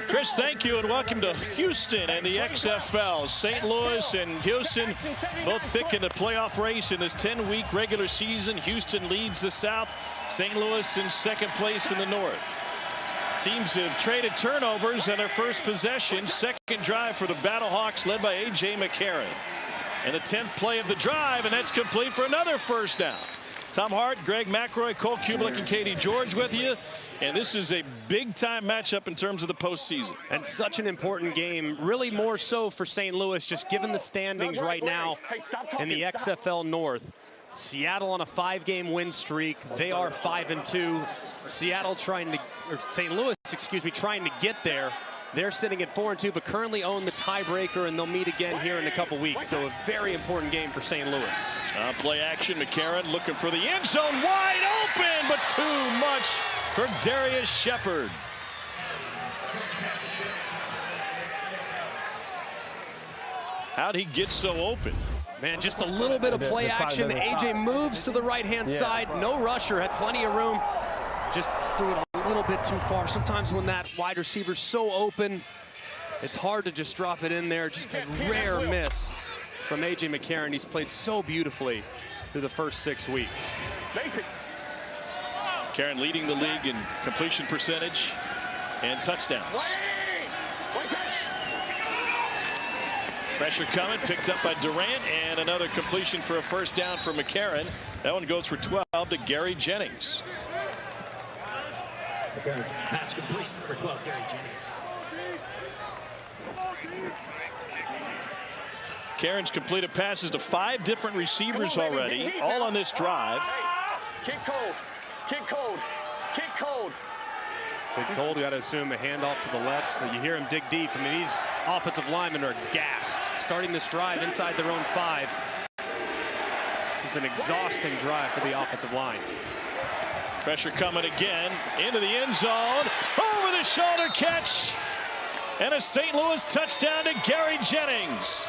Chris, thank you, and welcome to Houston and the XFL. St. Louis and Houston both thick in the playoff race in this 10-week regular season. Houston leads the South. St. Louis in second place in the North. Teams have traded turnovers on their first possession. Second drive for the BattleHawks, led by A.J. McCarron. And the 10th play of the drive, and that's complete for another first down. Tom Hart, Greg McElroy, Cole Kubelik, and Katie George with you. And this is a big-time matchup in terms of the postseason. And such an important game, really more so for St. Louis, just given the standings right now in the XFL North. Seattle on a 5-game win streak. They are 5-2. Seattle trying to, or St. Louis, excuse me, trying to get there. They're sitting at 4-2, but currently own the tiebreaker, and they'll meet again here in a couple weeks. So a very important game for St. Louis. Play action, McCarron looking for the end zone, wide open, but too much for Darius Shepard. How'd he get so open? Man, just a little bit of play action. AJ moves to the right-hand side. No rusher, had plenty of room. Just threw it a little bit too far. Sometimes when that wide receiver's so open, it's hard to just drop it in there. Just a rare miss from A.J. McCarron. He's played so beautifully through the first 6 weeks. McCarron leading the league in completion percentage and touchdowns. Pressure coming, picked up by Durant, and another completion for a first down for McCarron. That one goes for 12 to Gary Jennings. McCarron's pass complete for 12, Gary Jennings. McCarron's completed passes to 5 different receivers already, all on this drive. Kick cold, kick cold, kick cold. Kick cold, you got to assume a handoff to the left, but you hear him dig deep. I mean, these offensive linemen are gassed. Starting this drive inside their own 5. This is an exhausting drive for the offensive line. Pressure coming again into the end zone. Over the shoulder catch. And a St. Louis touchdown to Gary Jennings.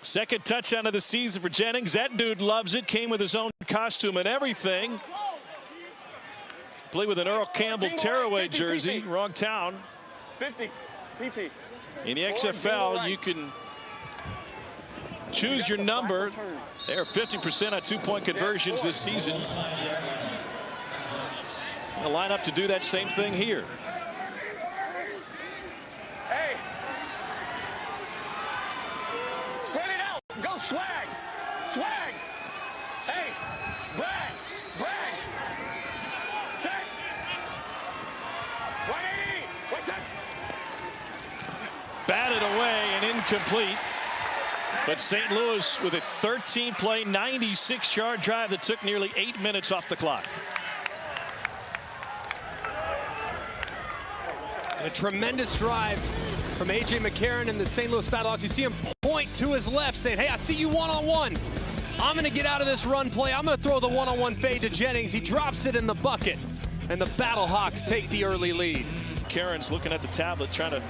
Second touchdown of the season for Jennings. That dude loves it. Came with his own costume and everything. Played with an Earl Campbell tearaway jersey. Wrong town. 50. PT. In the XFL, you can choose your number. They're 50% on 2-point conversions this season. They'll line up to do that same thing here. Hey. Spread it out. Go swag. Swag. Hey. Brag. Brag. Set. 180. What's that? Batted away and incomplete. But St. Louis with a 13-play, 96-yard drive that took nearly 8 minutes off the clock. A tremendous drive from A.J. McCarron and the St. Louis BattleHawks. You see him point to his left saying, hey, I see you one-on-one. I'm going to get out of this run play. I'm going to throw the one-on-one fade to Jennings. He drops it in the bucket, and the BattleHawks take the early lead. McCarron's looking at the tablet, trying to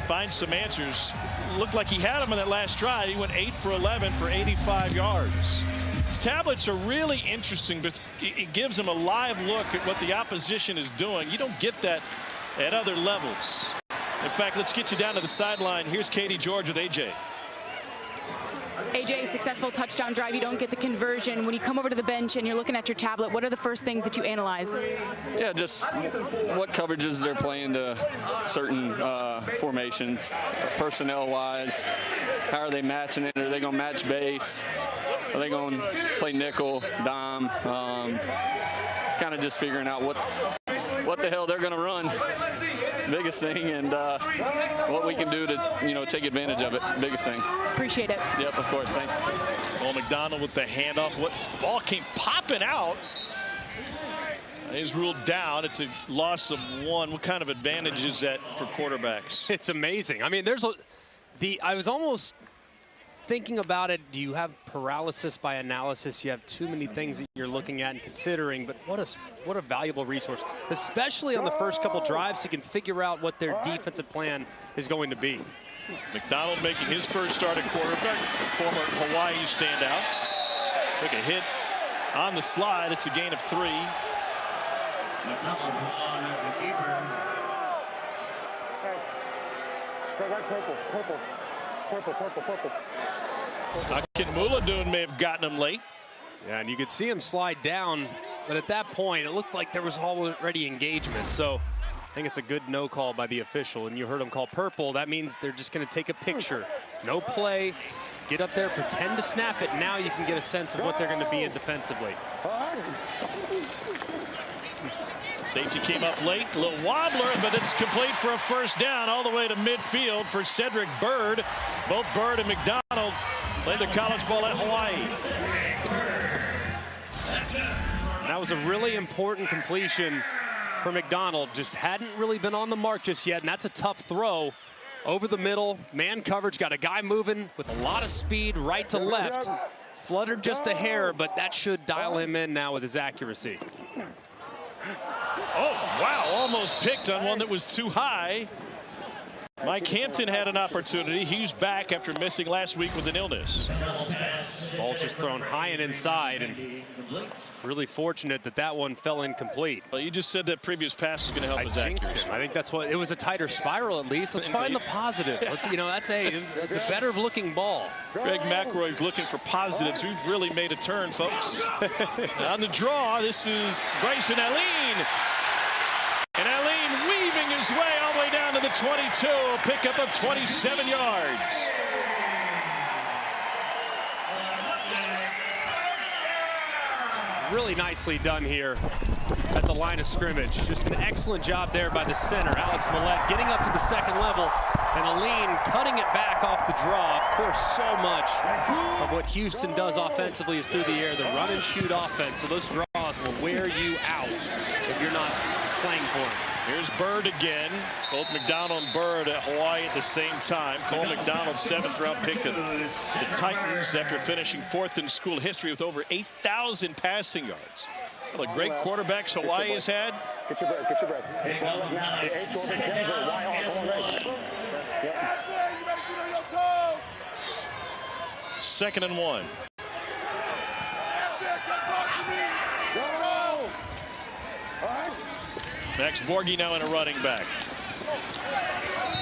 find some answers. Looked like he had them in that last drive. He went 8 for 11 for 85 yards. His tablets are really interesting, but it gives him a live look at what the opposition is doing. You don't get that at other levels. In fact, let's get you down to the sideline. Here's Katie George with AJ. AJ, successful touchdown drive. You don't get the conversion. When you come over to the bench and you're looking at your tablet, what are the first things that you analyze? Yeah, just what coverages they're playing to certain formations, personnel-wise. How are they matching it? Are they going to match base? Are they going to play nickel, dime? It's kind of just figuring out what the hell they're going to run. Biggest thing, and what we can do to, take advantage of it. Biggest thing. Appreciate it. Yep, of course. Thank you. Well, McDonald with the handoff. What ball came popping out? Is ruled down. It's a loss of 1. What kind of advantage is that for quarterbacks? It's amazing. I mean, I was almost thinking about it. Do you have paralysis by analysis? You have too many things that you're looking at and considering, but what a valuable resource, especially on the first couple drives, so you can figure out what their defensive plan is going to be. McDonald making his first start at quarterback. Former Hawaii standout. Took a hit on the slide. It's a gain of 3. Spread that purple. Akinmuladoon may have gotten him late. Yeah, and you could see him slide down, but at that point, it looked like there was already engagement. So I think it's a good no call by the official, and you heard him call purple. That means they're just going to take a picture. No play. Get up there, pretend to snap it. Now you can get a sense of what they're going to be in defensively. Safety came up late, a little wobbler, but it's complete for a first down all the way to midfield for Cedric Bird. Both Bird and McDonald played the college ball at Hawaii. And that was a really important completion for McDonald. Just hadn't really been on the mark just yet, and that's a tough throw. Over the middle, man coverage, got a guy moving with a lot of speed right to left. Fluttered just a hair, but that should dial him in now with his accuracy. Oh, wow, almost picked on one that was too high. Mike Hampton had an opportunity. He's back after missing last week with an illness. Ball just thrown high and inside, and really fortunate that that one fell incomplete. Well, you just said that previous pass was going to help his accuracy. I think that's what it was, a tighter spiral at least. Let's find the positive. Let's, you know, that's a better looking ball. Greg McElroy's looking for positives. We've really made a turn, folks. On the draw, this is Bryson Alene. And Alene weaving his way all the way down to the 22, a pickup of 27 yards. Really nicely done here at the line of scrimmage. Just an excellent job there by the center, Alex Millette, getting up to the second level, and Alene cutting it back off the draw. Of course, so much of what Houston does offensively is through the air, the run and shoot offense. So those draws will wear you out if you're not playing for him. Here's Bird again. Both McDonald and Bird at Hawaii at the same time. Cole McDonald, 7th-round pick of the Titans after finishing 4th in school history with over 8,000 passing yards. Well, the great quarterbacks Hawaii has had. Get your breath, get your breath. Second and 1. Max Borghi now in a running back.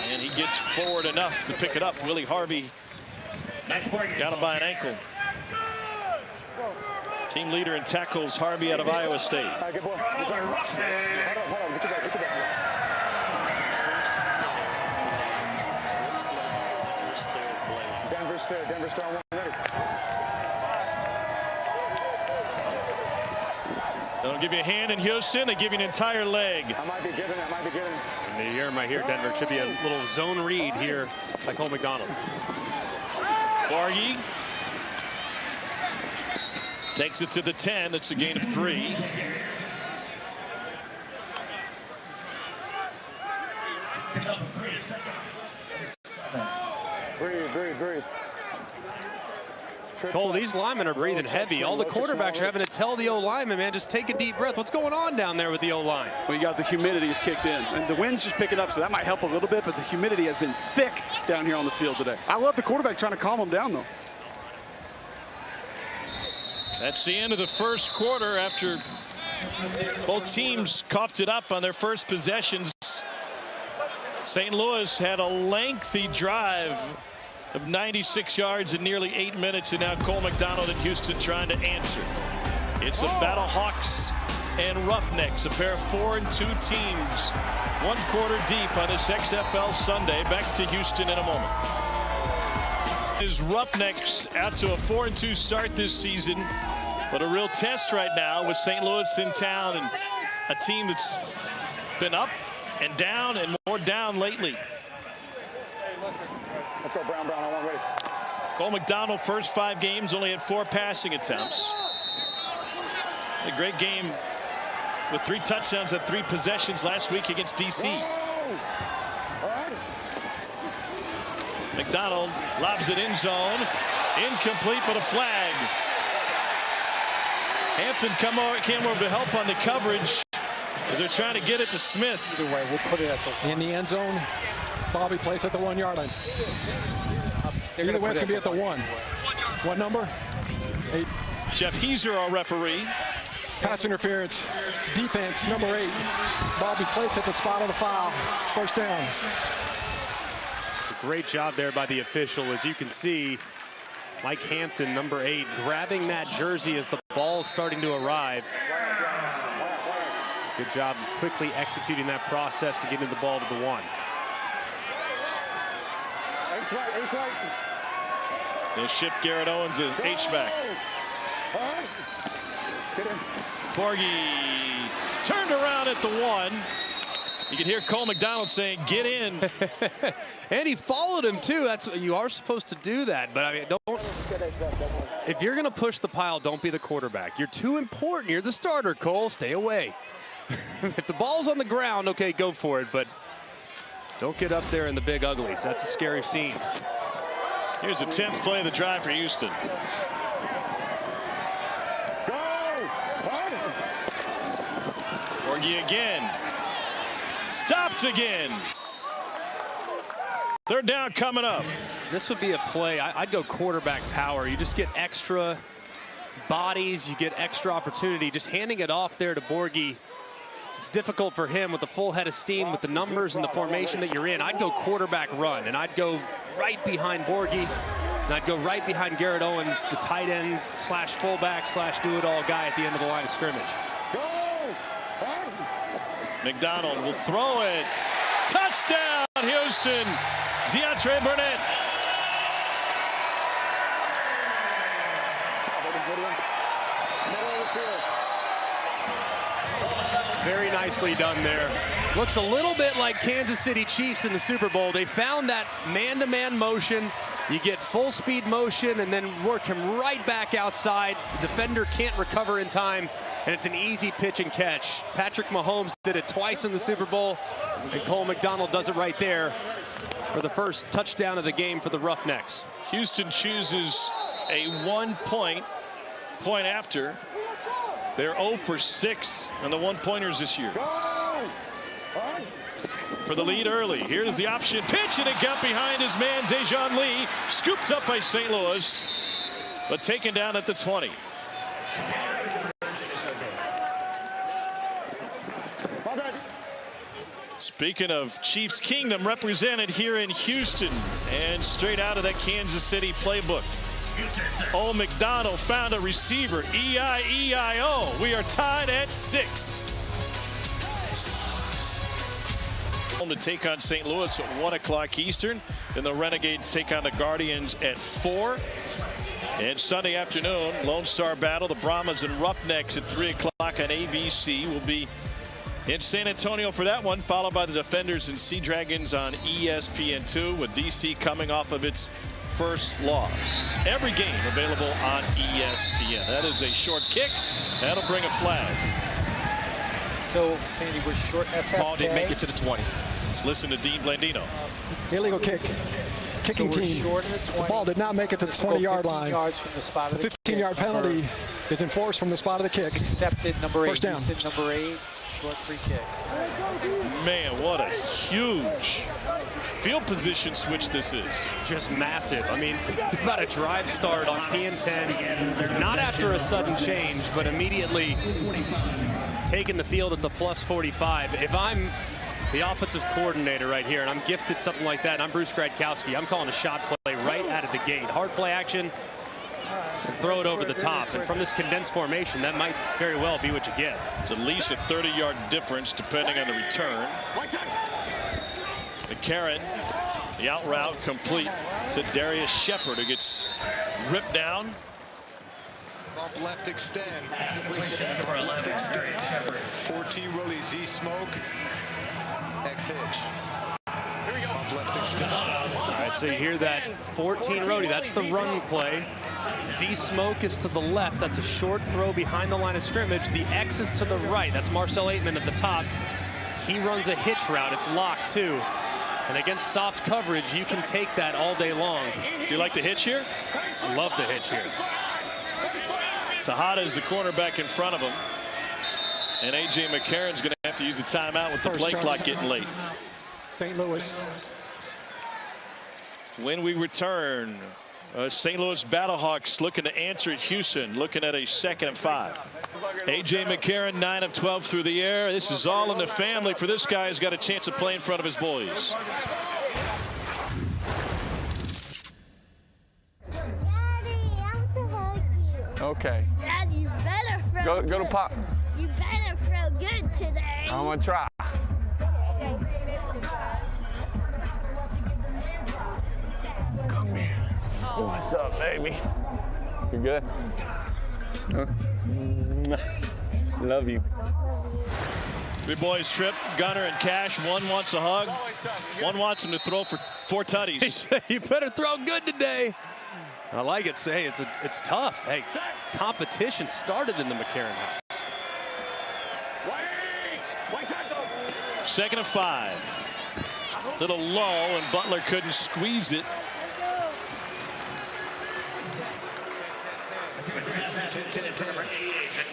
And he gets forward enough to pick it up. Willie Harvey got him by an ankle. Team leader in tackles, Harvey out of Iowa State. Good boy. Hold on, get your back, get your back. Denver's there on one ready. They'll give you a hand in Houston. They give you an entire leg. I might be giving. And you hear him right here, Denver. It should be a little zone read here by Cole McDonald. Borghi takes it to the 10. That's a gain of 3. Breathe. Cole, these linemen are breathing heavy. All the quarterbacks are having to tell the O-lineman, man, just take a deep breath. What's going on down there with the O-line? Well, you got the humidity has kicked in, and the wind's just picking up, so that might help a little bit, but the humidity has been thick down here on the field today. I love the quarterback trying to calm them down, though. That's the end of the first quarter after both teams coughed it up on their first possessions. St. Louis had a lengthy drive of 96 yards in nearly 8 minutes, and now Cole McDonald and Houston trying to answer. It's the BattleHawks and Roughnecks, a pair of 4-2 teams, 1 quarter deep on this XFL Sunday. Back to Houston in a moment. Is Roughnecks out to a 4-2 start this season, but a real test right now with St. Louis in town and a team that's been up and down and more down lately. Let's go, Brown, on one ready. Cole McDonald, first 5 games, only had 4 passing attempts. A great game with 3 touchdowns and 3 possessions last week against DC. McDonald lobs it in zone. Incomplete, but a flag. Hampton came over to help on the coverage as they're trying to get it to Smith. Either way, we'll put it in the end zone. Bobby plays at the 1 yard line. Either way, it's going to be at the 1. What number? 8. Jeff Heiser, our referee. Pass interference. Defense, number 8. Bobby placed at the spot of the foul. First down. Great job there by the official. As you can see, Mike Hampton, number 8, grabbing that jersey as the ball's starting to arrive. Good job of quickly executing that process and getting the ball to the 1. They'll shift Garrett Owens as H-back. Borgie turned around at the 1. You can hear Cole McDonald saying, "Get in." And he followed him too. That's you are supposed to do that. But I mean, don't. If you're going to push the pile, don't be the quarterback. You're too important. You're the starter, Cole. Stay away. If the ball's on the ground, okay, go for it. But don't get up there in the big uglies. That's a scary scene. Here's the 10th play of the drive for Houston. Borgie again. Stopped again. Third down coming up. This would be a play. I'd go quarterback power. You just get extra bodies. You get extra opportunity. Just handing it off there to Borgie. It's difficult for him with the full head of steam, with the numbers and the formation that you're in. I'd go quarterback run, and I'd go right behind Borgie, and I'd go right behind Garrett Owens, the tight end slash fullback slash do-it-all guy at the end of the line of scrimmage. McDonald will throw it. Touchdown, Houston. DeAndre Burnett. Very nicely done there. Looks a little bit like Kansas City Chiefs in the Super Bowl. They found that man-to-man motion. You get full speed motion and then work him right back outside. The defender can't recover in time, and it's an easy pitch and catch. Patrick Mahomes did it twice in the Super Bowl, and Cole McDonald does it right there for the first touchdown of the game for the Roughnecks. Houston chooses a 1 point after. They're 0 for 6 on the 1-pointers this year. For the lead early. Here's the option pitch, and it got behind his man, Dejon Lee. Scooped up by St. Louis, but taken down at the 20. Speaking of Chiefs Kingdom, represented here in Houston and straight out of that Kansas City playbook. Old McDonald found a receiver. E-I-E-I-O. We are tied at 6. To take on St. Louis at 1 o'clock Eastern. Then the Renegades take on the Guardians at 4. And Sunday afternoon, Lone Star Battle, the Brahmas and Roughnecks at 3 o'clock on ABC. Will be in San Antonio for that one, followed by the Defenders and Sea Dragons on ESPN2, with DC coming off of its first loss. Every game available on ESPN. That is a short kick. That'll bring a flag. So, Andy, we're short SFK. Ball didn't make it to the 20. Let's listen to Dean Blandino. Illegal kick. Kicking so team. Short of the 20. The ball did not make it to the 20-yard line. Yards from the spot of the 15-yard penalty is enforced from the spot of the kick. It's accepted. Number 8. First down. Houston, number 8. Short free kick. Man, what a huge field position switch this is. Just massive. I mean, about a drive start on PN10. Not after a sudden change, but immediately taking the field at the plus 45. If I'm the offensive coordinator right here and I'm gifted something like that, and I'm Bruce Gradkowski, I'm calling a shot play right out of the gate. Hard play action, and throw it over the top. And from this condensed formation, that might very well be what you get. It's at least a 30-yard difference depending on the return. McCarron, the out route complete to Darius Shepard, who gets ripped down. Bump left extend. Left extend. 14 rollie Z smoke. X hitch. Bump left extend. All right, so you hear that 14 roadie. That's the run play. Z smoke is to the left. That's a short throw behind the line of scrimmage. The X is to the right. That's Marcel Aitman at the top. He runs a hitch route. It's locked too. And against soft coverage, you can take that all day long. Do you like the hitch here? I love the hitch here. Tejada is the cornerback in front of him. And A.J. McCarron's going to have to use a timeout with the play clock getting late. St. Louis. When we return, St. Louis BattleHawks looking to answer Houston, looking at a 2nd and 5. A.J. McCarron, 9 of 12 through the air. This is all in the family for this guy who's got a chance to play in front of his boys. Okay. Dad, you better throw Go to Pop. You better throw good today. I'm gonna try. Come here. What's up, baby? You good? Love you. Big boys, Tripp, Gunner, and Cash. One wants a hug. One wants him to throw for 4 tutties. You better throw good today. I like it. Say it's tough. Hey, competition started in the McCarron house. 2nd and 5. Little lull, and Butler couldn't squeeze it.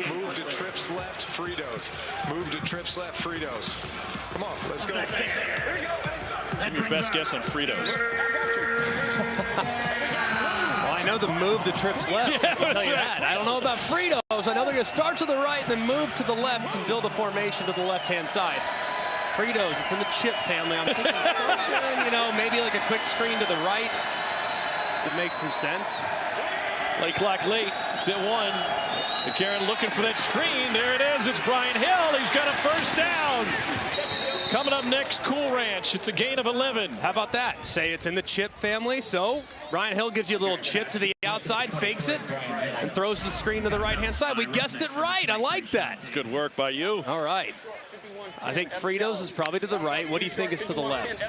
Move to Tripp's left, Fritos. Move to Tripp's left, Fritos. Come on, let's go. Give your best guess on Fritos. Well, I know the move to Tripp's left. Yeah, I'll tell you that. I don't know about Fritos. I know they're going to start to the right and then move to the left and build a formation to the left-hand side. Fritos, it's in the chip family. I'm thinking something, you know, maybe like a quick screen to the right. That makes some sense. Late clock late. It's at 1. McCarron looking for that screen. There it is. It's Brian Hill. He's got a first down. Coming up next, Cool Ranch. It's a gain of 11. How about that? Say it's in the chip family. So Brian Hill gives you a little chip to the outside, fakes it, and throws the screen to the right-hand side. We guessed it right. I like that. It's good work by you. All right. I think Fritos is probably to the right. What do you think is to the left?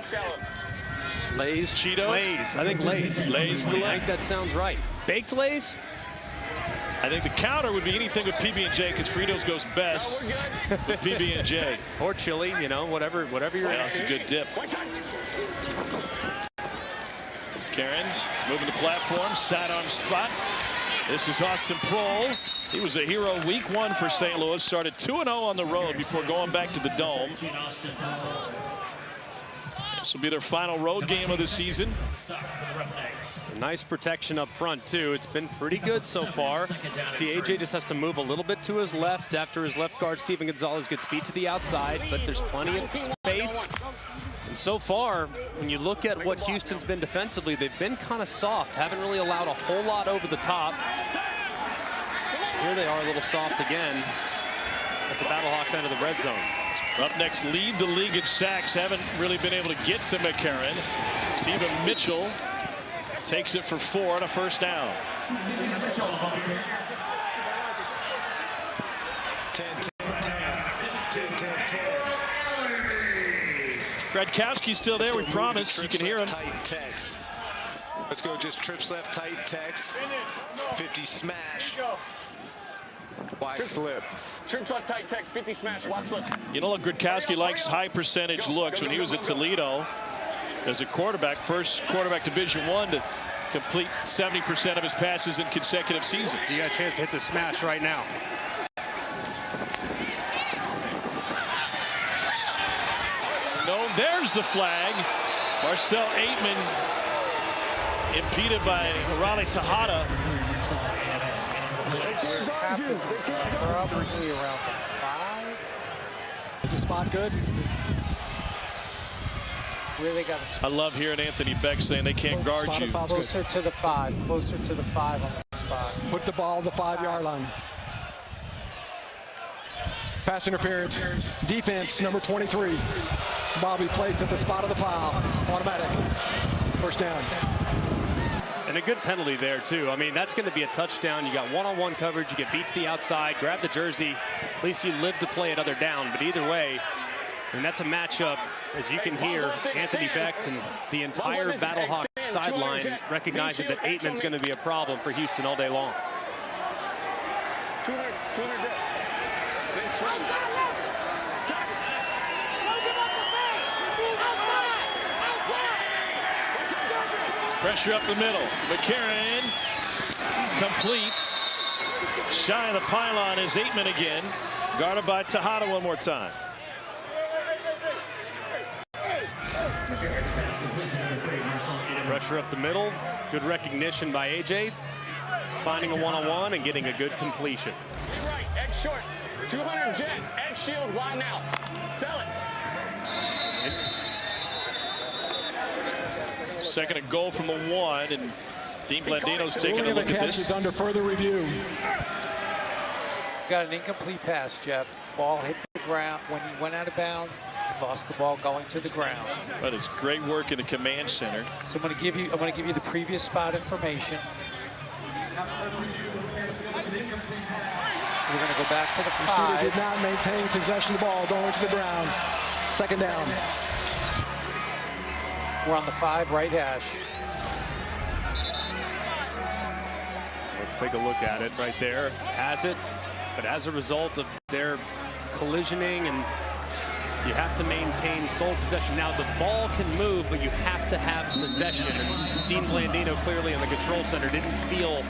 Lay's, Cheetos? Lay's. I think Lay's. Lay's to the left. I think that sounds right. Baked Lay's? I think the counter would be anything with PB&J because Fritos goes best with PB&J. Or chili, you know, whatever you're That's a good dip. Karen moving the platform, sat on spot. This is Austin Prohl. He was a hero week 1 for St. Louis. Started 2-0 on the road before going back to the Dome. This will be their final road game of the season. Nice protection up front, too. It's been pretty good so far. See, AJ just has to move a little bit to his left after his left guard, Steven Gonzalez, gets beat to the outside, but there's plenty of space. And so far, when you look at what Houston's been defensively, they've been kind of soft, haven't really allowed a whole lot over the top. Here they are a little soft again as the BattleHawks enter the red zone. Roughnecks lead the league in sacks, haven't really been able to get to McCarron. Stephen Mitchell takes it for 4 on a first down. 10-10. Gradkowski's still there, we promise. You can hear him. Tight text. Let's go just Trips left, tight text. 50 smash. Wide slip. Trips left, tight text, 50 smash, wide slip. You know, Gradkowski likes high percentage looks. When he was at Toledo as a quarterback, first quarterback Division I to complete 70% of his passes in consecutive seasons. You got a chance to hit the smash right now. No, there's the flag. Marcel Aitman impeded by Raleigh Tejada. Probably around the 5. Is the spot good? Where they got I love hearing Anthony Beck saying they can't guard you. closer to the 5. Closer to the 5 on the spot. Put the ball on the 5-yard line. Pass interference. Defense, number 23. Bobby placed at the spot of the foul. Automatic. First down. And a good penalty there, too. I mean, that's going to be a touchdown. You got one-on-one coverage. You get beat to the outside. Grab the jersey. At least you live to play another down. But either way, and that's a matchup, as you can hear, Anthony Becht and the entire BattleHawks sideline recognizing that Aitman's going to be a problem for Houston all day long. Pressure up the middle. McCarron complete. Shy of the pylon is Aitman again. Guarded by Tejada one more time. Pressure Pressure up the middle. Good recognition by AJ. Finding a one-on-one and getting a good completion. Be right, X short. 200 jet, X shield, wide now. Sell it. Second and goal from the 1, and Dean Blandino's taking a look at this. Is under further review. Got an incomplete pass, Jeff. Ball hit the ground. When he went out of bounds, he lost the ball going to the ground. But it's great work in the command center. So I'm going to give you the previous spot information. We're going to go back to the 5. Did not maintain possession of the ball going to the ground. Second down. We're on the 5 right hash. Let's take a look at it right there. Has it, but as a result of their collisioning, and you have to maintain sole possession. Now the ball can move, but you have to have possession. And Dean Blandino clearly in the control center didn't feel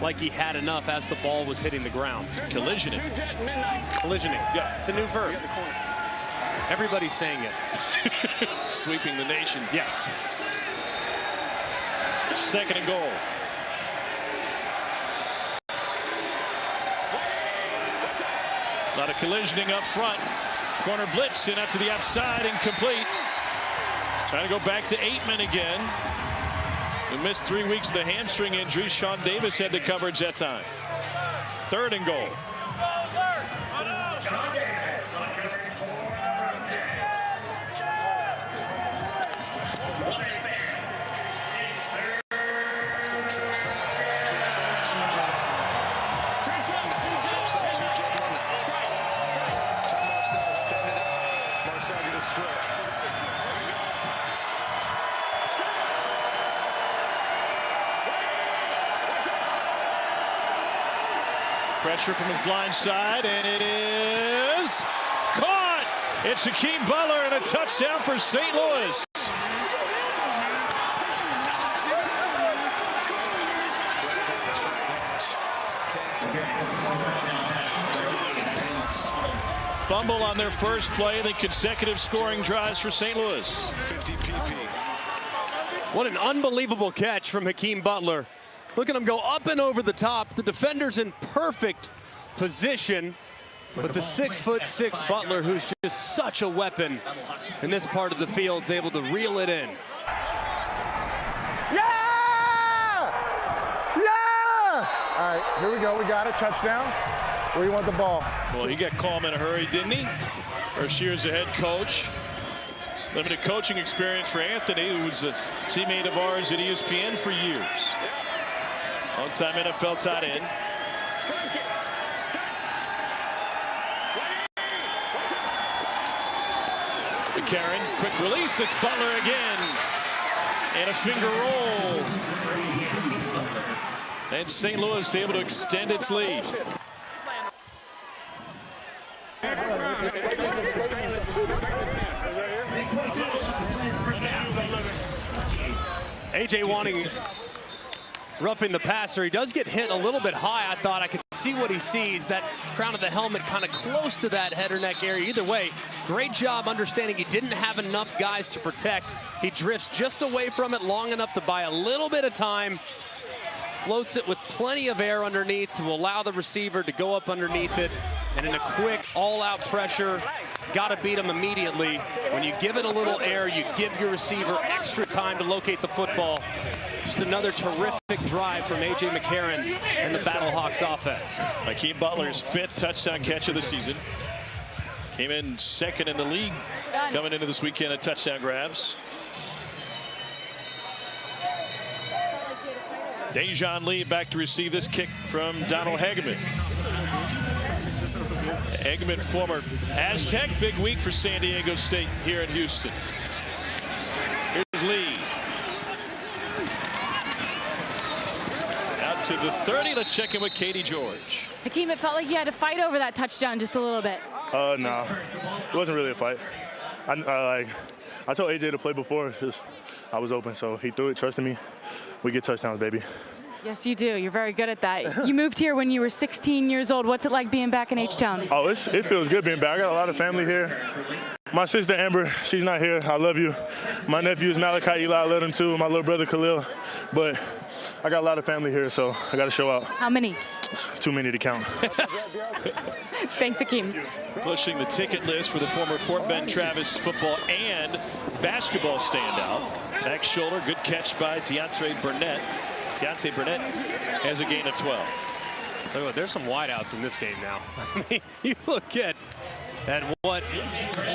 like he had enough as the ball was hitting the ground. Collisioning. Collisioning. Yeah, it's a new verb. Everybody's saying it. Sweeping the nation. Yes. Second and goal. A lot of collisioning up front. Corner blitz and out to the outside, incomplete. Trying to go back to 8-man again. We missed 3 weeks of the hamstring injury. Sean Davis had the coverage that time. Third and goal. Pressure from his blind side, and it is caught. It's Hakeem Butler and a touchdown for St. Louis. Fumble on their first play, the consecutive scoring drives for St. Louis. 50 PP. What an unbelievable catch from Hakeem Butler. Look at him go up and over the top. The defender's in perfect position. But the 6'6" Butler, who's just such a weapon in this part of the field, is able to reel it in. Yeah! Yeah! All right, here we go. We got it. Touchdown. Where do you want the ball? Well, he got calm in a hurry, didn't he? First year as a head coach. Limited coaching experience for Anthony, who was a teammate of ours at ESPN for years. Long-time NFL tight end. McCarron, quick release. It's Butler again. And a finger roll. And St. Louis able to extend its lead. AJ wanting roughing the passer. He does get hit a little bit high. I thought I could see what he sees. That crown of the helmet kind of close to that head or neck area. Either way, great job understanding he didn't have enough guys to protect. He drifts just away from it long enough to buy a little bit of time. Floats it with plenty of air underneath to allow the receiver to go up underneath it. And in a quick all-out pressure, got to beat him immediately. When you give it a little air, you give your receiver extra time to locate the football. Just another terrific drive from A.J. McCarron and the BattleHawks offense. Hakeem Butler's 5th touchdown catch of the season. Came in 2nd in the league coming into this weekend at touchdown grabs. Dejan Lee back to receive this kick from Donald Hageman. Hageman, former Aztec, big week for San Diego State here in Houston. Here's Lee. Out to the 30. Let's check in with Katie George. Hakeem, it felt like you had to fight over that touchdown just a little bit. No, it wasn't really a fight. I told AJ to play before. I was open, so he threw it, trusted me. We get touchdowns, baby. Yes, you do. You're very good at that. You moved here when you were 16 years old. What's it like being back in H-Town? Oh, it feels good being back. I got a lot of family here. My sister Amber, she's not here. I love you. My nephew is Malachi Eli. I love him too. My little brother Khalil. But I got a lot of family here, so I got to show out. How many? Too many to count. Thanks, Akeem. Pushing the ticket list for the former Fort Bend Travis football and basketball standout. Back shoulder, good catch by Deontay Burnett. Deontay Burnett has a gain of 12. I'll tell you what, there's some wideouts in this game now. I mean, you look at what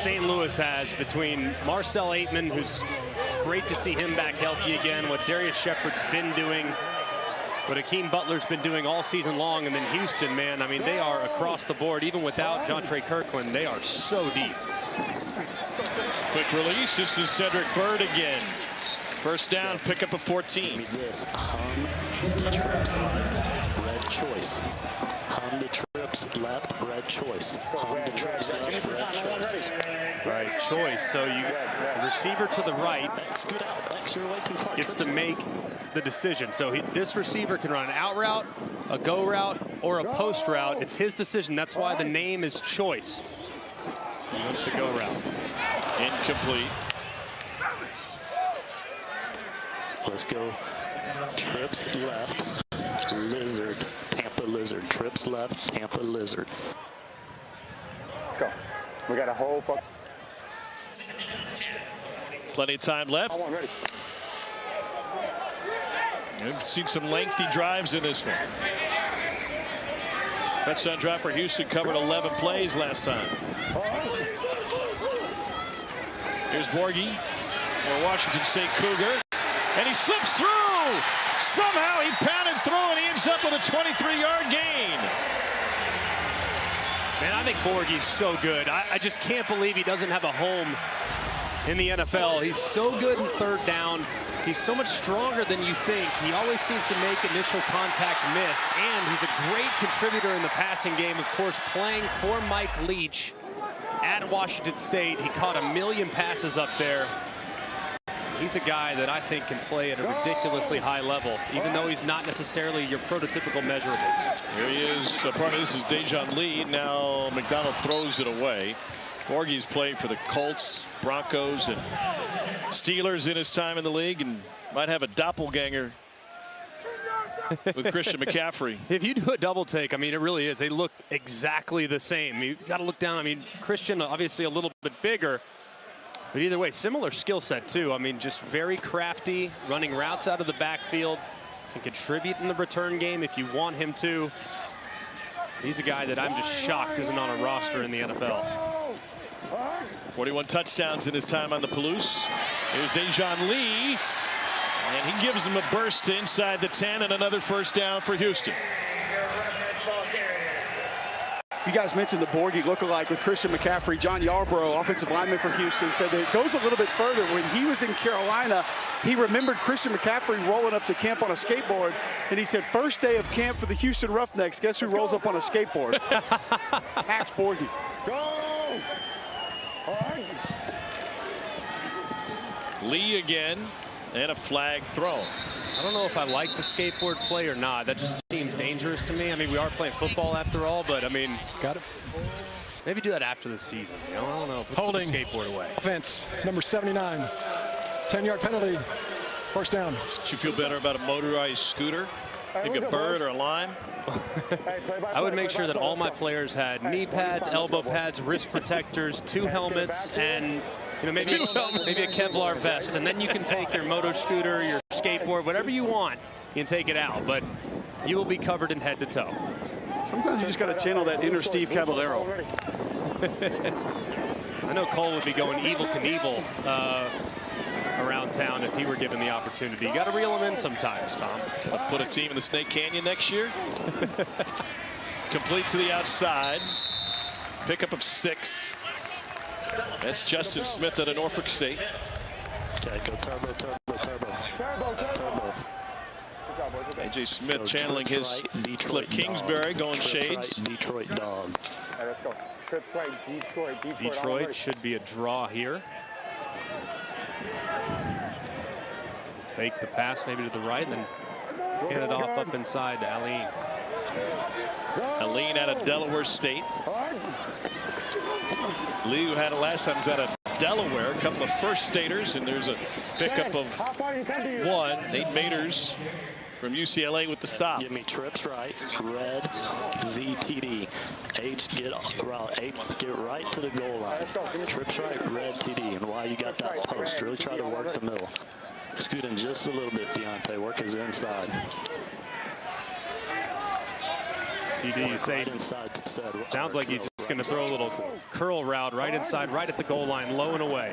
St. Louis has between Marcel Aitman, who's great to see him back healthy again, what Darius Shepard's been doing, what Akeem Butler's been doing all season long, and then Houston, man, I mean, they are across the board. Even without Jontre Kirkland, they are so deep. Quick release. This is Cedric Bird again. First down, pick up a 14. This red choice. Hum the trips left, red choice. Hum the trips left, red choice. Right, choice. So you, the receiver to the right gets to make the decision. So this receiver can run an out route, a go route, or a post route. It's his decision. That's why the name is choice. He wants to go route. Incomplete. Let's go. Trips left. Lizard. Tampa Lizard. Trips left. Tampa Lizard. Let's go. We got a whole fuck. Plenty of time left. Ready. We've seen some lengthy drives in this one. Touchdown drive for Houston, covered 11 plays last time. Here's Borghi for Washington State Cougar. And he slips through. Somehow he pounded through and he ends up with a 23-yard gain. Man, I think Borghi's so good. I just can't believe he doesn't have a home in the NFL. He's so good in third down. He's so much stronger than you think. He always seems to make initial contact miss. And he's a great contributor in the passing game. Of course, playing for Mike Leach at Washington State. He caught 1 million passes up there. He's a guy that I think can play at a ridiculously high level, even though he's not necessarily your prototypical measurables. Here he is. Part of this is Dejon Lee. Now McDonald throws it away. Borghi's played for the Colts, Broncos, and Steelers in his time in the league, and might have a doppelganger with Christian McCaffrey. If you do a double take, I mean, it really is. They look exactly the same. You got to look down. I mean, Christian obviously a little bit bigger. But either way, similar skill set, too. I mean, just very crafty, running routes out of the backfield, can contribute in the return game if you want him to. He's a guy that I'm just shocked isn't on a roster in the NFL. 41 touchdowns in his time on the Palouse. Here's Dejon Lee, and he gives him a burst to inside the 10 and another first down for Houston. You guys mentioned the Borghi lookalike with Christian McCaffrey. John Yarbrough, offensive lineman for Houston, said that it goes a little bit further. When he was in Carolina, he remembered Christian McCaffrey rolling up to camp on a skateboard, and he said, first day of camp for the Houston Roughnecks, guess who rolls up on a skateboard? Max Borghi. Go! Lee again, and a flag thrown. I don't know if I like the skateboard play or not. That just seems dangerous to me. I mean, we are playing football after all, but I mean, got it. Maybe do that after the season. You know, I don't know. Put Holding. the skateboard away. Offense, number 79. 10-yard penalty. First down. Should you feel better about a motorized scooter? Maybe a bird or a lime? I would make sure that all my players had knee pads, elbow pads, wrist protectors, 2 helmets, and maybe a Kevlar vest. And then you can take your moto scooter, your skateboard, whatever you want. You can take it out, but you will be covered in head to toe. Sometimes you just got to channel that inner Steve Caballero. I know Cole would be going Evel Knievel around town if he were given the opportunity. You got to reel him in sometimes, Tom. Gotta put a team in the Snake Canyon next year. Complete to the outside. Pickup of 6. That's Justin Smith out of Norfolk State. Okay, go turbo, turbo, turbo. Turbo. A.J. Smith channeling his Cliff Kingsbury, going shades. Detroit dog. All right, let's go. Trips right, Detroit. Detroit should be a draw here. Fake the pass maybe to the right, and then hand it off up inside to Aline. Aline out of Delaware State. Lee, who had it last time, is out of Delaware. A couple of first staters, and there's a pickup of one. Nate Maters from UCLA with the stop. Give me trips right, red, ZTD. H, get right to the goal line. Trips right, red, TD. And while you got that post, really try to work the middle. Scoot in just a little bit, Deontay. Work his inside. TD, you say, right inside, sounds like he's just going to throw a little curl route right inside, right at the goal line, low and away.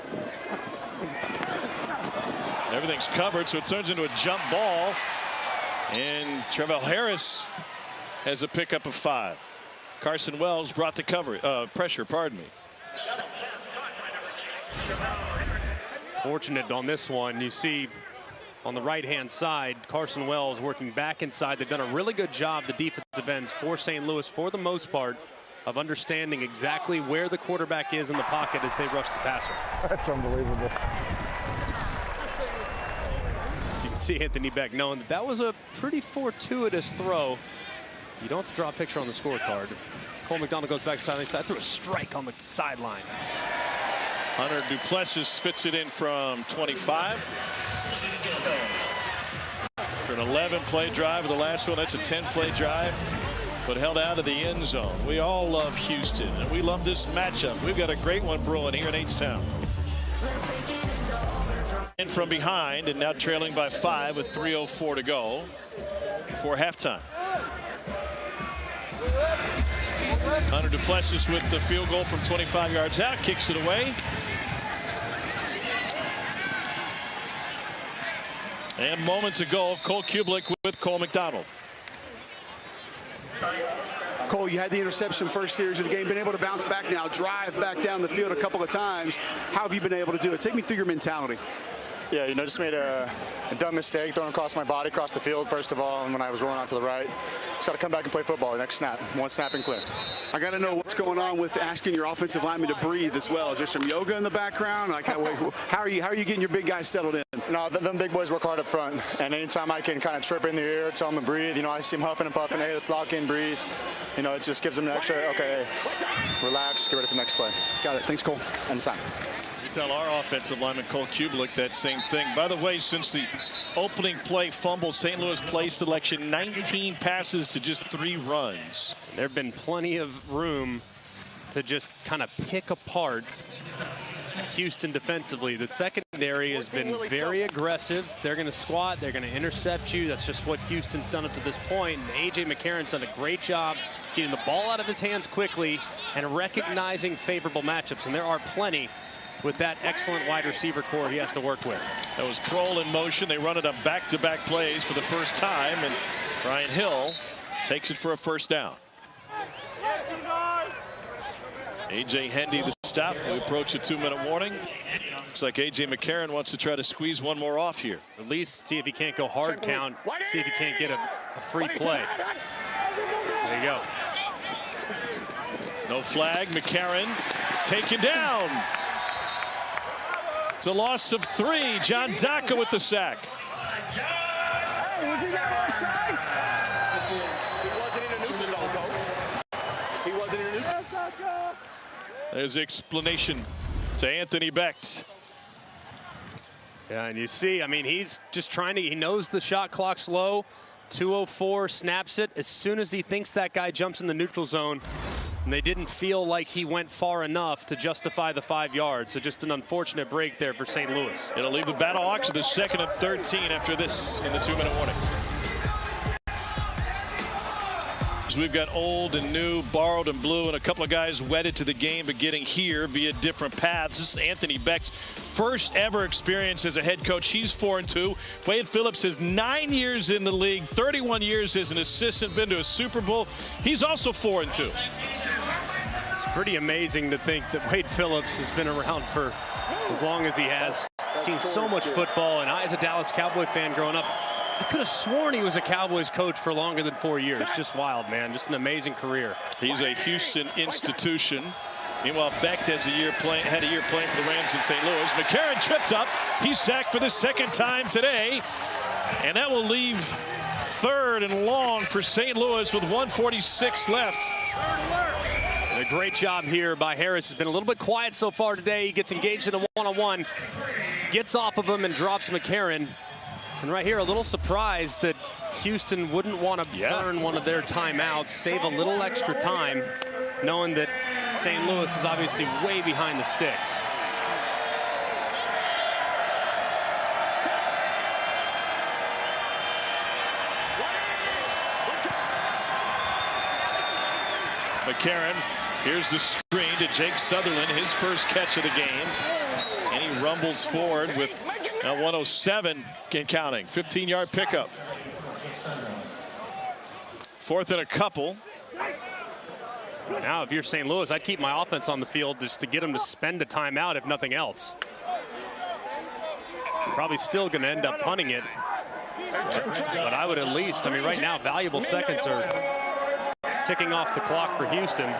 Everything's covered, so it turns into a jump ball. And Trevell Harris has a pickup of 5. Carson Wells brought the pressure, pardon me. Fortunate on this one. You see on the right-hand side, Carson Wells working back inside. They've done a really good job, the defensive ends for St. Louis, for the most part, of understanding exactly where the quarterback is in the pocket as they rush the passer. That's unbelievable. So you can see Anthony Beck knowing that that was a pretty fortuitous throw. You don't have to draw a picture on the scorecard. Cole McDonald goes back sideline side, threw a strike on the sideline. Hunter Duplessis fits it in from 25. For an 11-play drive, the last one, that's a 10-play drive, but held out of the end zone. We all love Houston, and we love this matchup. We've got a great one brewing here in H-Town. And from behind, and now trailing by 5 with 3:04 to go before halftime. Hunter Duplessis with the field goal from 25 yards out, kicks it away. And moments ago, Cole Kublik with Cole McDonald. Cole, you had the interception first series of the game, been able to bounce back now, drive back down the field a couple of times. How have you been able to do it? Take me through your mentality. Yeah, just made a dumb mistake throwing across my body, across the field, first of all, and when I was rolling out to the right. Just got to come back and play football. Next snap, one snap and clear. I got to know what's going on with asking your offensive lineman to breathe as well. Is there some yoga in the background? Like, how are you getting your big guys settled in? No, them big boys work hard up front, and anytime I can kind of chirp in the ear, tell them to breathe. I see them huffing and puffing. Hey, let's lock in, breathe. It just gives them an extra, okay, hey, relax, get ready for the next play. Got it. Thanks, Cole. Anytime. Tell our offensive lineman Cole Kublik that same thing. By the way, since the opening play fumble, St. Louis play selection, 19 passes to just 3 runs. There have been plenty of room to just kind of pick apart Houston defensively. The secondary has been very aggressive. They're going to squat. They're going to intercept you. That's just what Houston's done up to this point. And A.J. McCarron's done a great job getting the ball out of his hands quickly and recognizing favorable matchups. And there are plenty with that excellent wide receiver core he has to work with. That was Kroll in motion. They run it up back-to-back plays for the first time, and Brian Hill takes it for a first down. A.J. Hendy the stop. We approach a 2-minute warning. Looks like A.J. McCarron wants to try to squeeze one more off here. At least see if he can't go hard count, see if he can't get a free play. There you go. No flag. McCarron taken down. It's a loss of 3. John Daka with the sack. Hey, what's he got on sides? He wasn't in a neutral zone, coach. He wasn't in a neutral zone. There's the explanation to Anthony Becht. Yeah, and you see, I mean, he's just trying to, he knows the shot clock's low. 2:04, snaps it. As soon as he thinks that guy jumps in the neutral zone, and they didn't feel like he went far enough to justify the 5 yards. So just an unfortunate break there for St. Louis. It'll leave the BattleHawks with the 2nd and 13 after this in the 2-minute warning. So we've got old and new, borrowed and blue, and a couple of guys wedded to the game but getting here via different paths. This is Anthony Becht's first ever experience as a head coach. He's 4-2. Wade Phillips has 9 years in the league, 31 years as an assistant, been to a Super Bowl. He's also 4-2. It's pretty amazing to think that Wade Phillips has been around for as long as he has, seen so much football. And I, as a Dallas Cowboy fan growing up, I could have sworn he was a Cowboys coach for longer than 4 years. Just wild, man. Just an amazing career. He's a Houston institution. Meanwhile, Becht has had a year playing for the Rams in St. Louis. McCarron tripped up. He's sacked for the 2nd time today. And that will leave 3rd and long for St. Louis with 1:46 left. A great job here by Harris. Has been a little bit quiet so far today. He gets engaged in a one-on-one, gets off of him and drops McCarron. And right here, a little surprised that Houston wouldn't want to burn one of their timeouts, save a little extra time, knowing that St. Louis is obviously way behind the sticks. McCarron, here's the screen to Jake Sutherland, his first catch of the game. And he rumbles forward with 107 and counting. 15-yard pickup. 4th and a couple. Now, if you're St. Louis, I'd keep my offense on the field just to get them to spend a timeout, if nothing else. Probably still going to end up punting it. But I would at least, I mean, right now, valuable seconds are ticking off the clock for Houston.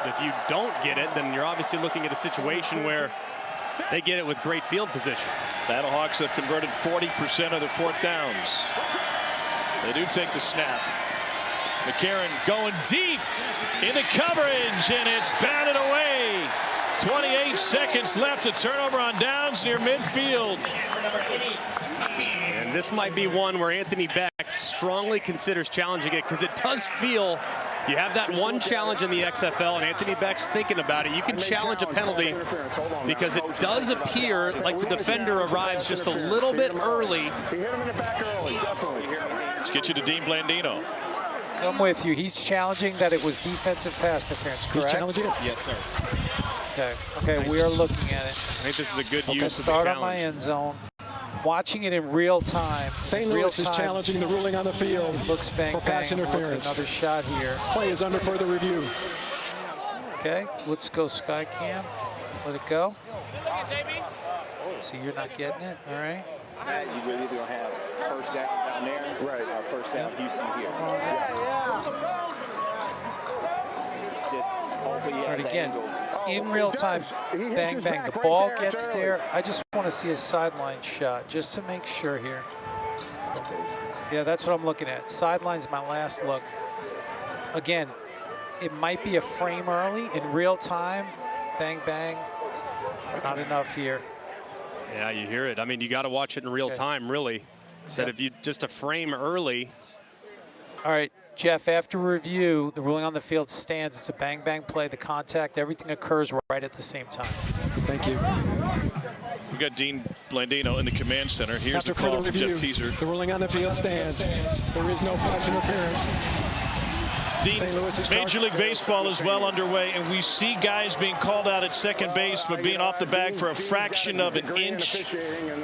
If you don't get it, then you're obviously looking at a situation where they get it with great field position. BattleHawks have converted 40% of their 4th downs. They do take the snap. McCarron going deep into coverage, and it's batted away. 28 seconds left. A turnover on downs near midfield. And this might be one where Anthony Beck strongly considers challenging it, because it does feel you have that one challenge in the XFL, and Anthony Beck's thinking about it. You can challenge a penalty because it does appear like the defender arrives just a little bit early. Let's get you to Dean Blandino. I'm with you. He's challenging that it was defensive pass interference, correct? He's challenging it? Yes, sir. Okay. Okay, we are looking at it. I think this is a good use of the start challenge. on my end zone. Watching it in real time. St. Louis is challenging the ruling on the field. Looks bang for pass bang. interference. Another shot here. Play is under further review. Okay, let's go Skycam. Let it go. So you're not getting it, all right? You will either have first down there, right, or first down Houston here. Just hopefully But again, in real time, bang, bang. The ball gets there. I just want to see a sideline shot just to make sure here. Yeah, that's what I'm looking at. Sideline's my last look. Again, it might be a frame early. In real time, bang, bang. Not enough here. Yeah, you hear it. I mean, you got to watch it in real time, really. Said if you just a frame early. All right, Jeff, after review, the ruling on the field stands. It's a bang, bang play. The contact, everything occurs right at the same time. Thank you. We got Dean Blandino in the command center. Here's the call from Jeff Teaser. The ruling on the field stands. There is no pass interference. Dean, Major League Baseball is well underway, and we see guys being called out at second base, but being off the bag for a fraction of an inch.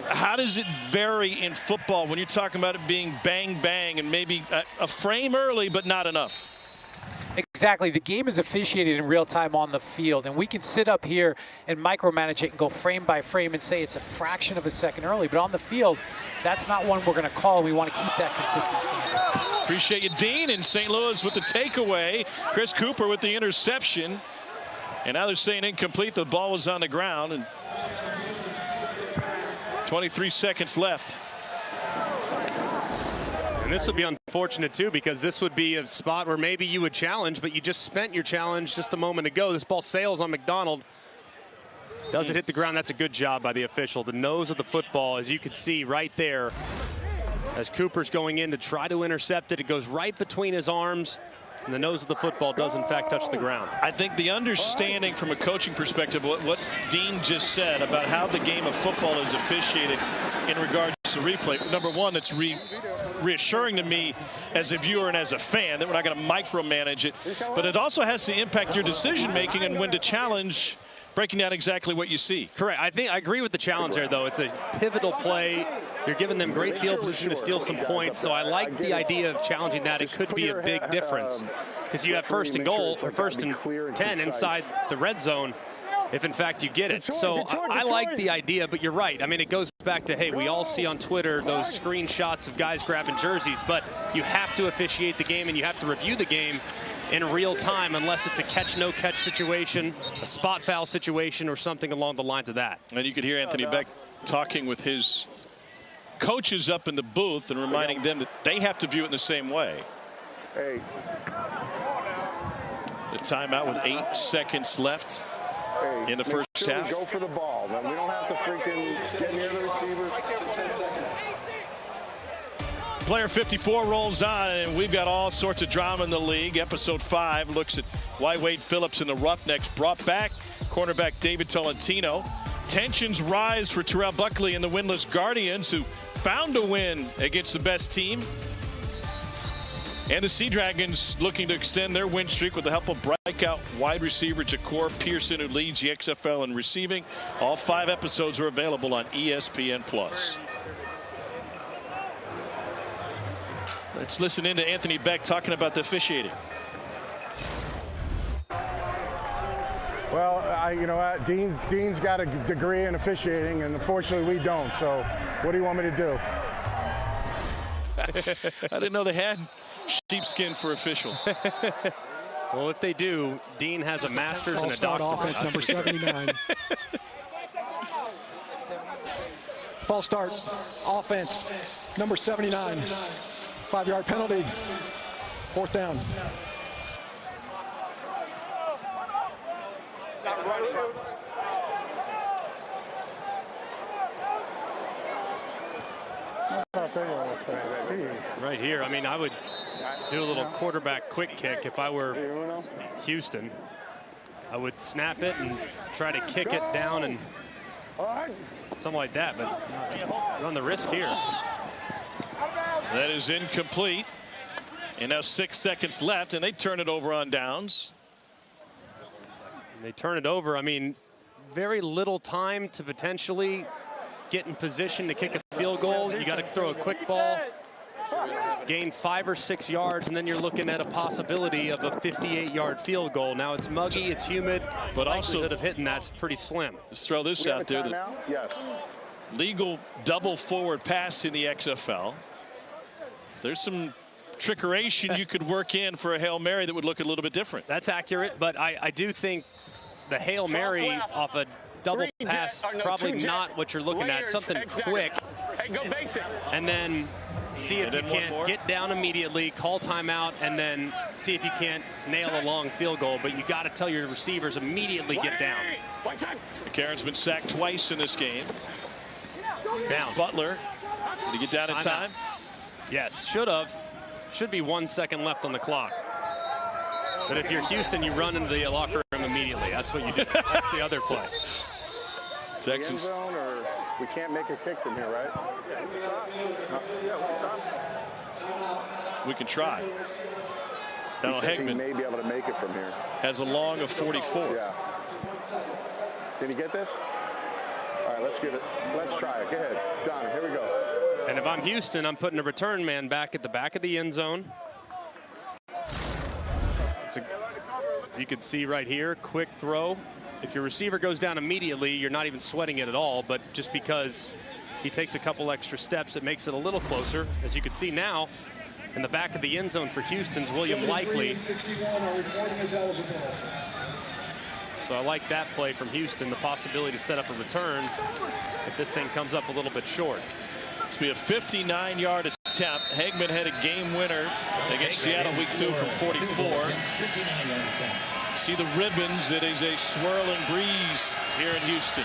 How does it vary in football when you're talking about it being bang, bang, and maybe a frame early, but not enough? Exactly. The game is officiated in real time on the field, and we can sit up here and micromanage it and go frame by frame and say it's a fraction of a second early. But on the field, that's not one we're going to call. We want to keep that consistent standard. Appreciate you, Dean, in St. Louis with the takeaway. Chris Cooper with the interception. And now they're saying incomplete. The ball was on the ground, and 23 seconds left. And this would be unfortunate, too, because this would be a spot where maybe you would challenge, but you just spent your challenge just a moment ago. This ball sails on McDonald. Does it hit the ground? That's a good job by the official. The nose of the football, as you can see right there, as Cooper's going in to try to intercept it. It goes right between his arms, and the nose of the football does, in fact, touch the ground. I think the understanding from a coaching perspective, what Dean just said about how the game of football is officiated in regards to replay. Number one, it's reassuring to me as a viewer and as a fan that we're not going to micromanage it, but it also has to impact your decision making and when to challenge, breaking down exactly what you see. Correct. I agree with the challenge there, though. It's a pivotal play. You're giving them great field position to steal some points, so I like the idea of challenging that. It could be a big difference because you have first and goal or first and 10 inside the red zone if in fact you get it. So I like the idea, but you're right. I mean, it goes back to, hey, we all see on Twitter those screenshots of guys grabbing jerseys, but you have to officiate the game and you have to review the game in real time unless it's a catch no catch situation, a spot foul situation, or something along the lines of that. And you could hear Anthony Beck talking with his coaches up in the booth and reminding them that they have to view it in the same way. Hey. A timeout with 8 seconds left in the first half. Go for the ball. We don't have to freaking get near the receiver. Player 54 rolls on, and we've got all sorts of drama in the league. Episode 5 looks at why Wade Phillips and the Roughnecks brought back cornerback David Tolentino. Tensions rise for Terrell Buckley and the winless Guardians, who found a win against the best team. And the Sea Dragons looking to extend their win streak with the help of breakout wide receiver Ja'Cour Pearson, who leads the XFL in receiving. All 5 episodes are available on ESPN+. Let's listen in to Anthony Beck talking about the officiating. Well, you know what? Dean's got a degree in officiating, and unfortunately we don't. So what do you want me to do? I didn't know they had sheepskin for officials. Well, if they do, Dean has a master's and a doctorate. Offense number 79. False start. Offense number 79. 5-yard penalty. 4th down. Right here, I mean, I would do a little quarterback quick kick if I were Houston. I would snap it and try to kick it down and something like that, but run the risk here. That is incomplete. And now 6 seconds left, and they turn it over on downs. And they turn it over. I mean, very little time to potentially get in position to kick a field goal. You got to throw a quick ball, gain 5 or 6 yards, and then you're looking at a possibility of a 58-yard field goal. Now it's muggy, it's humid, but likelihood of hitting that's pretty slim. Let's throw this out there. Yes. Legal double forward pass in the XFL. There's some trickeration you could work in for a Hail Mary that would look a little bit different. That's accurate, but I do think the Hail Mary off a double pass, probably not what you're looking at. Something quick, and then see if you can't get down immediately, call timeout, and then see if you can't nail a long field goal. But you got to tell your receivers immediately get down. McCarron's been sacked twice in this game. Down. Butler, did he get down in time? Yes, should have. Should be 1 second left on the clock. But if you're Houston, you run into the locker room immediately. That's what you do. That's the other play. Texans. Or we can't make a kick from here, right? We can try. Donald Hegman may be able to make it from here. Has a long of 44. Yeah. Can you get this? All right, let's get it. Let's try it. Go ahead. Done. Here we go. And if I'm Houston, I'm putting a return man back at the back of the end zone. So you can see right here, quick throw. If your receiver goes down immediately, you're not even sweating it at all, but just because he takes a couple extra steps, it makes it a little closer. As you can see now, in the back of the end zone for Houston's William Likely. So I like that play from Houston, the possibility to set up a return if this thing comes up a little bit short. This will be a 59-yard attempt. Hegman had a game winner against Seattle week 2 from 44. See the ribbons. It is a swirling breeze here in Houston.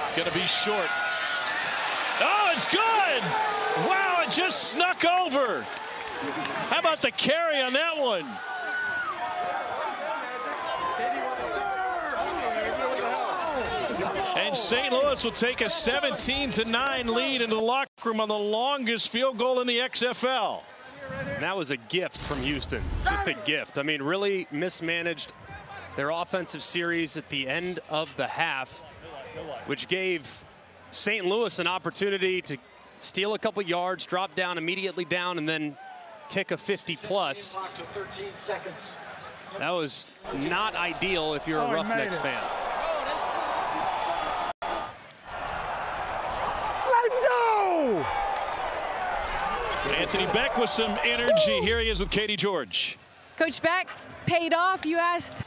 It's going to be short. Oh, it's good! Wow, it just snuck over. How about the carry on that one? And St. Louis will take a 17-9 lead into the locker room on the longest field goal in the XFL. And that was a gift from Houston, just a gift. I mean, really mismanaged their offensive series at the end of the half, which gave St. Louis an opportunity to steal a couple yards, drop down, immediately down, and then kick a 50-plus. That was not ideal if you're a Roughnecks fan. Let's go! Anthony Beck with some energy. Here he is with Katie George. Coach Beck, paid off. You asked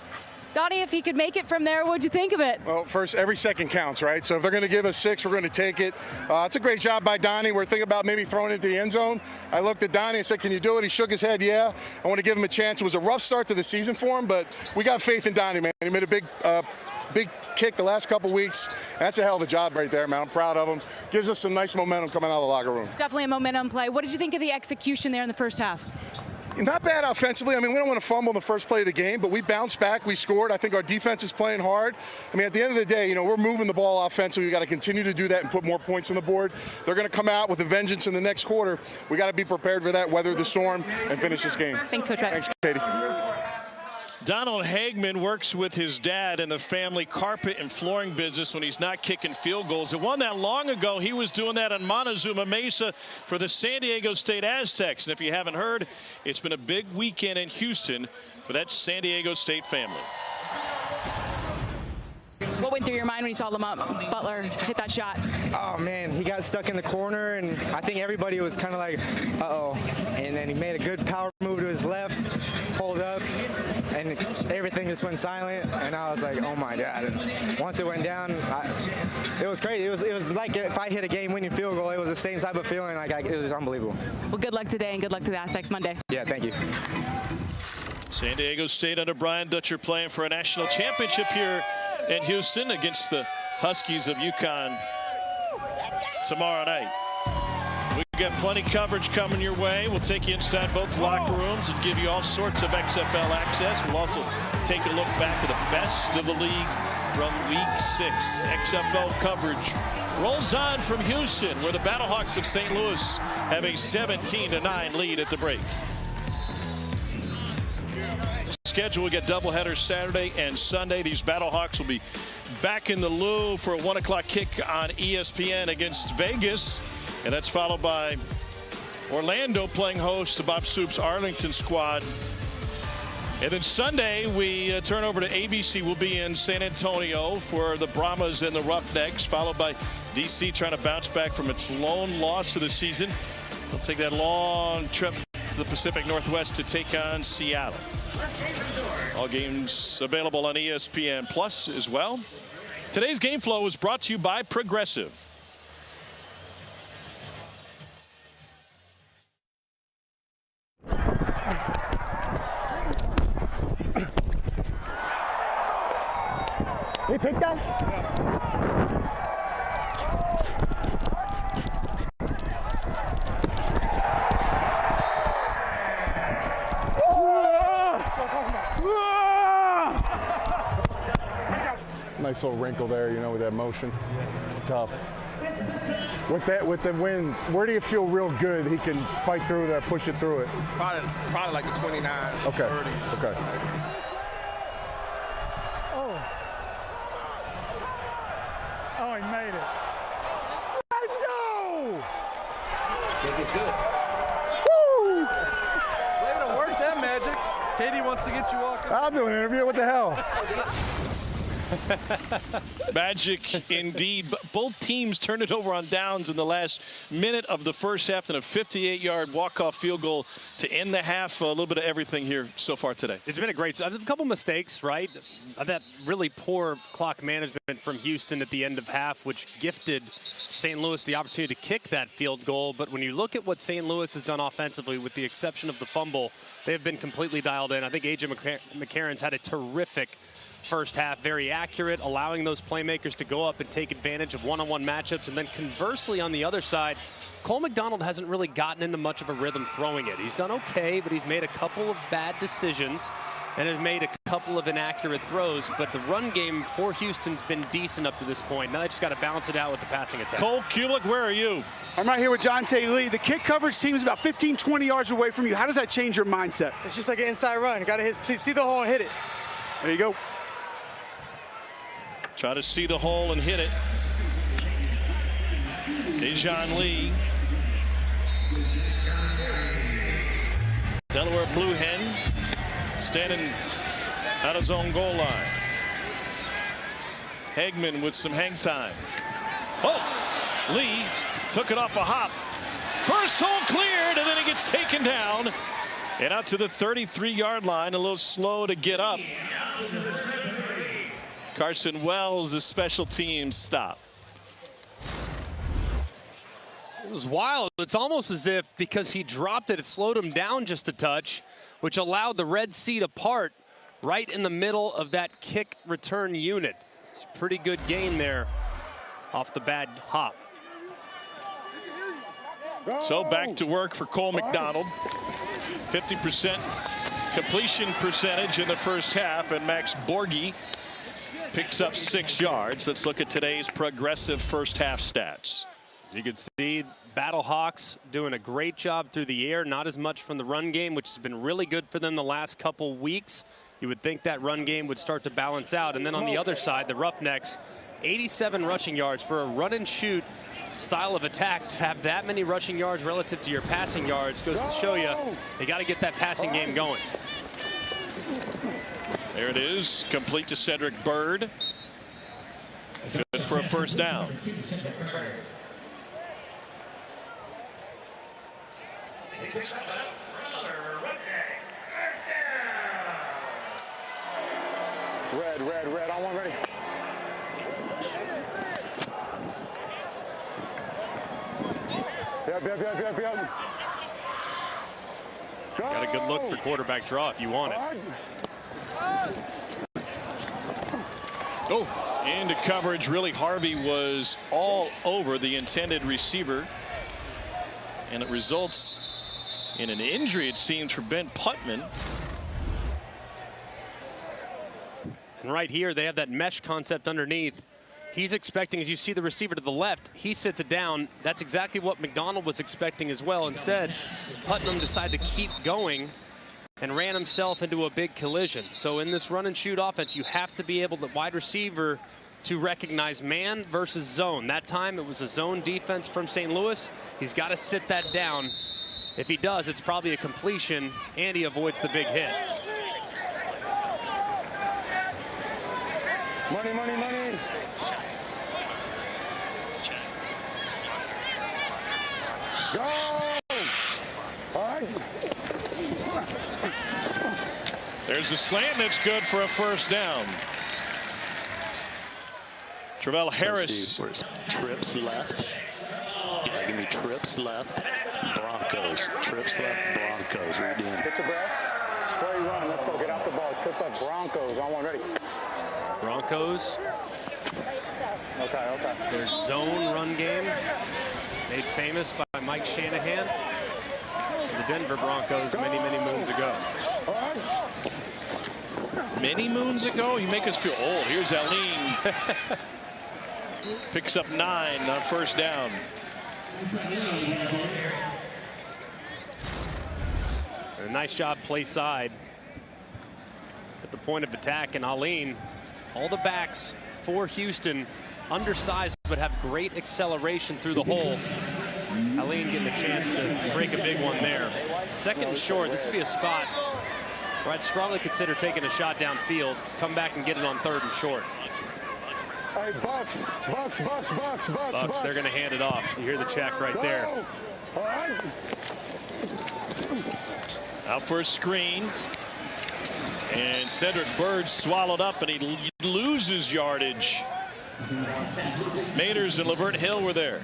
Donnie, if he could make it from there, what'd you think of it? Well, first, every second counts, right? So if they're going to give us 6, we're going to take it. It's a great job by Donnie. We're thinking about maybe throwing it into the end zone. I looked at Donnie and said, can you do it? He shook his head, yeah. I want to give him a chance. It was a rough start to the season for him, but we got faith in Donnie, man. He made a big kick the last couple weeks. And that's a hell of a job right there, man. I'm proud of him. Gives us some nice momentum coming out of the locker room. Definitely a momentum play. What did you think of the execution there in the first half? Not bad offensively. I mean, we don't want to fumble in the first play of the game, but we bounced back. We scored. I think our defense is playing hard. I mean, at the end of the day, we're moving the ball offensively. We got to continue to do that and put more points on the board. They're going to come out with a vengeance in the next quarter. We got to be prepared for that, weather the storm, and finish this game. Thanks, Coach Wright. Thanks, Katie. Donald Hagman works with his dad in the family carpet and flooring business when he's not kicking field goals. It wasn't that long ago he was doing that in Montezuma Mesa for the San Diego State Aztecs. And if you haven't heard, it's been a big weekend in Houston for that San Diego State family. What went through your mind when you saw Butler hit that shot? Oh, man, he got stuck in the corner, and I think everybody was kind of like, uh-oh. And then he made a good power move to his left, pulled up, and everything just went silent. And I was like, oh, my God. And once it went down, it was crazy. It was like if I hit a game-winning field goal, it was the same type of feeling. It was unbelievable. Well, good luck today, and good luck to the Aztecs Monday. Yeah, thank you. San Diego State under Brian Dutcher playing for a national championship here in Houston against the Huskies of UConn tomorrow night. We've got plenty coverage coming your way. We'll take you inside both locker rooms and give you all sorts of XFL access. We'll also take a look back at the best of the league from Week 6. XFL coverage rolls on from Houston, where the BattleHawks of St. Louis have a 17-9 lead at the break. Schedule, we get doubleheaders Saturday and Sunday. These BattleHawks will be back in the Lou for a 1 o'clock kick on ESPN against Vegas, and that's followed by Orlando playing host to Bob Soup's Arlington squad. And then Sunday we turn over to ABC. We'll be in San Antonio for the Brahmas and the Roughnecks, followed by DC trying to bounce back from its lone loss of the season. We'll take that long trip to the Pacific Northwest to take on Seattle. All games available on ESPN Plus as well. Today's game flow is brought to you by Progressive. Hey, pick that. Nice little wrinkle there, with that motion. It's tough. With the wind, where do you feel real good he can fight through that, push it through it? Probably like a 29, okay. 30. Okay. Oh, he made it. Let's go! I think it's good. Woo! Way to work that magic. Katie wants to get you walking. I'll do an interview. What the hell? Magic indeed. Both teams turned it over on downs in the last minute of the first half, and a 58-yard walk-off field goal to end the half. A little bit of everything here so far today. It's been a couple mistakes, right? That really poor clock management from Houston at the end of half, which gifted St. Louis the opportunity to kick that field goal. But when you look at what St. Louis has done offensively, with the exception of the fumble, they have been completely dialed in. I think A.J. McCarron's had a terrific first half, very accurate, allowing those playmakers to go up and take advantage of one-on-one matchups. And then conversely, on the other side, Cole McDonald hasn't really gotten into much of a rhythm throwing it. He's done okay, but he's made a couple of bad decisions and has made a couple of inaccurate throws. But the run game for Houston's been decent up to this point. Now they just got to balance it out with the passing attack. Cole Kulik, where are you? I'm right here with Jonte Lee. The kick coverage team is about 15, 20 yards away from you. How does that change your mindset? It's just like an inside run. Got to see the hole and hit it. There you go. Try to see the hole and hit it. Dejon Lee. Delaware Blue Hen standing at his own goal line. Hagman with some hang time. Oh, Lee took it off a hop. First hole cleared, and then he gets taken down and out to the 33-yard line. A little slow to get up. Carson Wells, the special teams stop. It was wild. It's almost as if because he dropped it, it slowed him down just a touch, which allowed the red sea to part right in the middle of that kick return unit. It's a pretty good gain there off the bad hop. So back to work for Cole McDonald. 50% completion percentage in the first half, and Max Borghi picks up 6 yards. Let's look at today's progressive first half stats. You can see BattleHawks doing a great job through the air, not as much from the run game, which has been really good for them the last couple weeks. You would think that run game would start to balance out. And then on the other side, the Roughnecks, 87 rushing yards for a run and shoot style of attack. To have that many rushing yards relative to your passing yards goes to show you they got to get that passing game going. There it is, complete to Cedric Byrd. Good for a first down. Red, on one, ready. Yep. Got a good look for quarterback draw if you want it. Oh, into coverage. Really, Harvey was all over the intended receiver. And it results in an injury, it seems, for Ben Putman. And right here, they have that mesh concept underneath. He's expecting, as you see the receiver to the left, he sits it down. That's exactly what McDonald was expecting as well. Instead, Putnam decided to keep going and ran himself into a big collision. So in this run and shoot offense, you have to be able to, wide receiver, to recognize man versus zone. That time it was a zone defense from St. Louis. He's got to sit that down. If he does, it's probably a completion, and he avoids the big hit. Money. Go! All right. There's a slant that's good for a first down. Travell Harris. Trips left. Yeah, give me trips left. Broncos. Trips left. Broncos. What are you doing? Get your breath. Straight run. Let's go. Get off the ball. Trips left. Broncos. On one. Ready. Broncos. Okay. Their zone run game, made famous by Mike Shanahan, the Denver Broncos many moons ago. Many moons ago? You make us feel old. Here's Aline. Picks up 9 on first down. A nice job play side at the point of attack, and Aline, all the backs for Houston, undersized but have great acceleration through the hole. Aline getting a chance to break a big one there. Second and short, this would be a spot where I'd strongly consider taking a shot downfield, come back and get it on third and short. Hey, Bucks, they're going to hand it off. You hear the check right there. All right. Out for a screen. And Cedric Byrd swallowed up, and he loses yardage. Maters and Lavert Hill were there.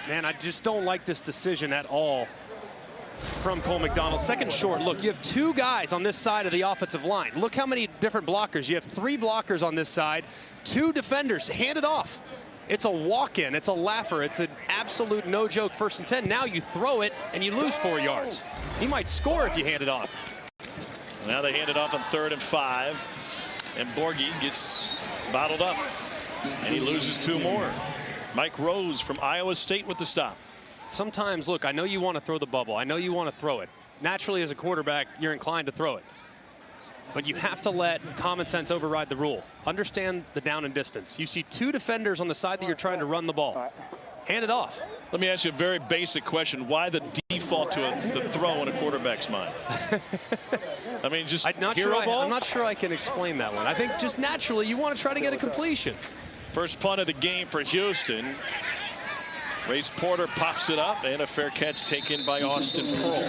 Man, I just don't like this decision at all from Cole McDonald. Second short. Look, you have 2 guys on this side of the offensive line. Look how many different blockers. You have 3 blockers on this side, 2 defenders. Hand it off. It's a walk-in. It's a laugher. It's an absolute no-joke 1st and 10. Now you throw it, and you lose 4 yards. He might score if you hand it off. Now they hand it off on 3rd and 5. And Borghi gets bottled up. And he loses 2 more. Mike Rose from Iowa State with the stop. Sometimes, look, I know you want to throw the bubble. I know you want to throw it. Naturally, as a quarterback, you're inclined to throw it. But you have to let common sense override the rule. Understand the down and distance. You see 2 defenders on the side that you're trying to run the ball. Hand it off. Let me ask you a very basic question. Why the default to the throw in a quarterback's mind? I mean, just hero ball? I'm not sure I can explain that one. I think just naturally you want to try to get a completion. First punt of the game for Houston. Race Porter pops it up, and a fair catch taken by Austin Pearl.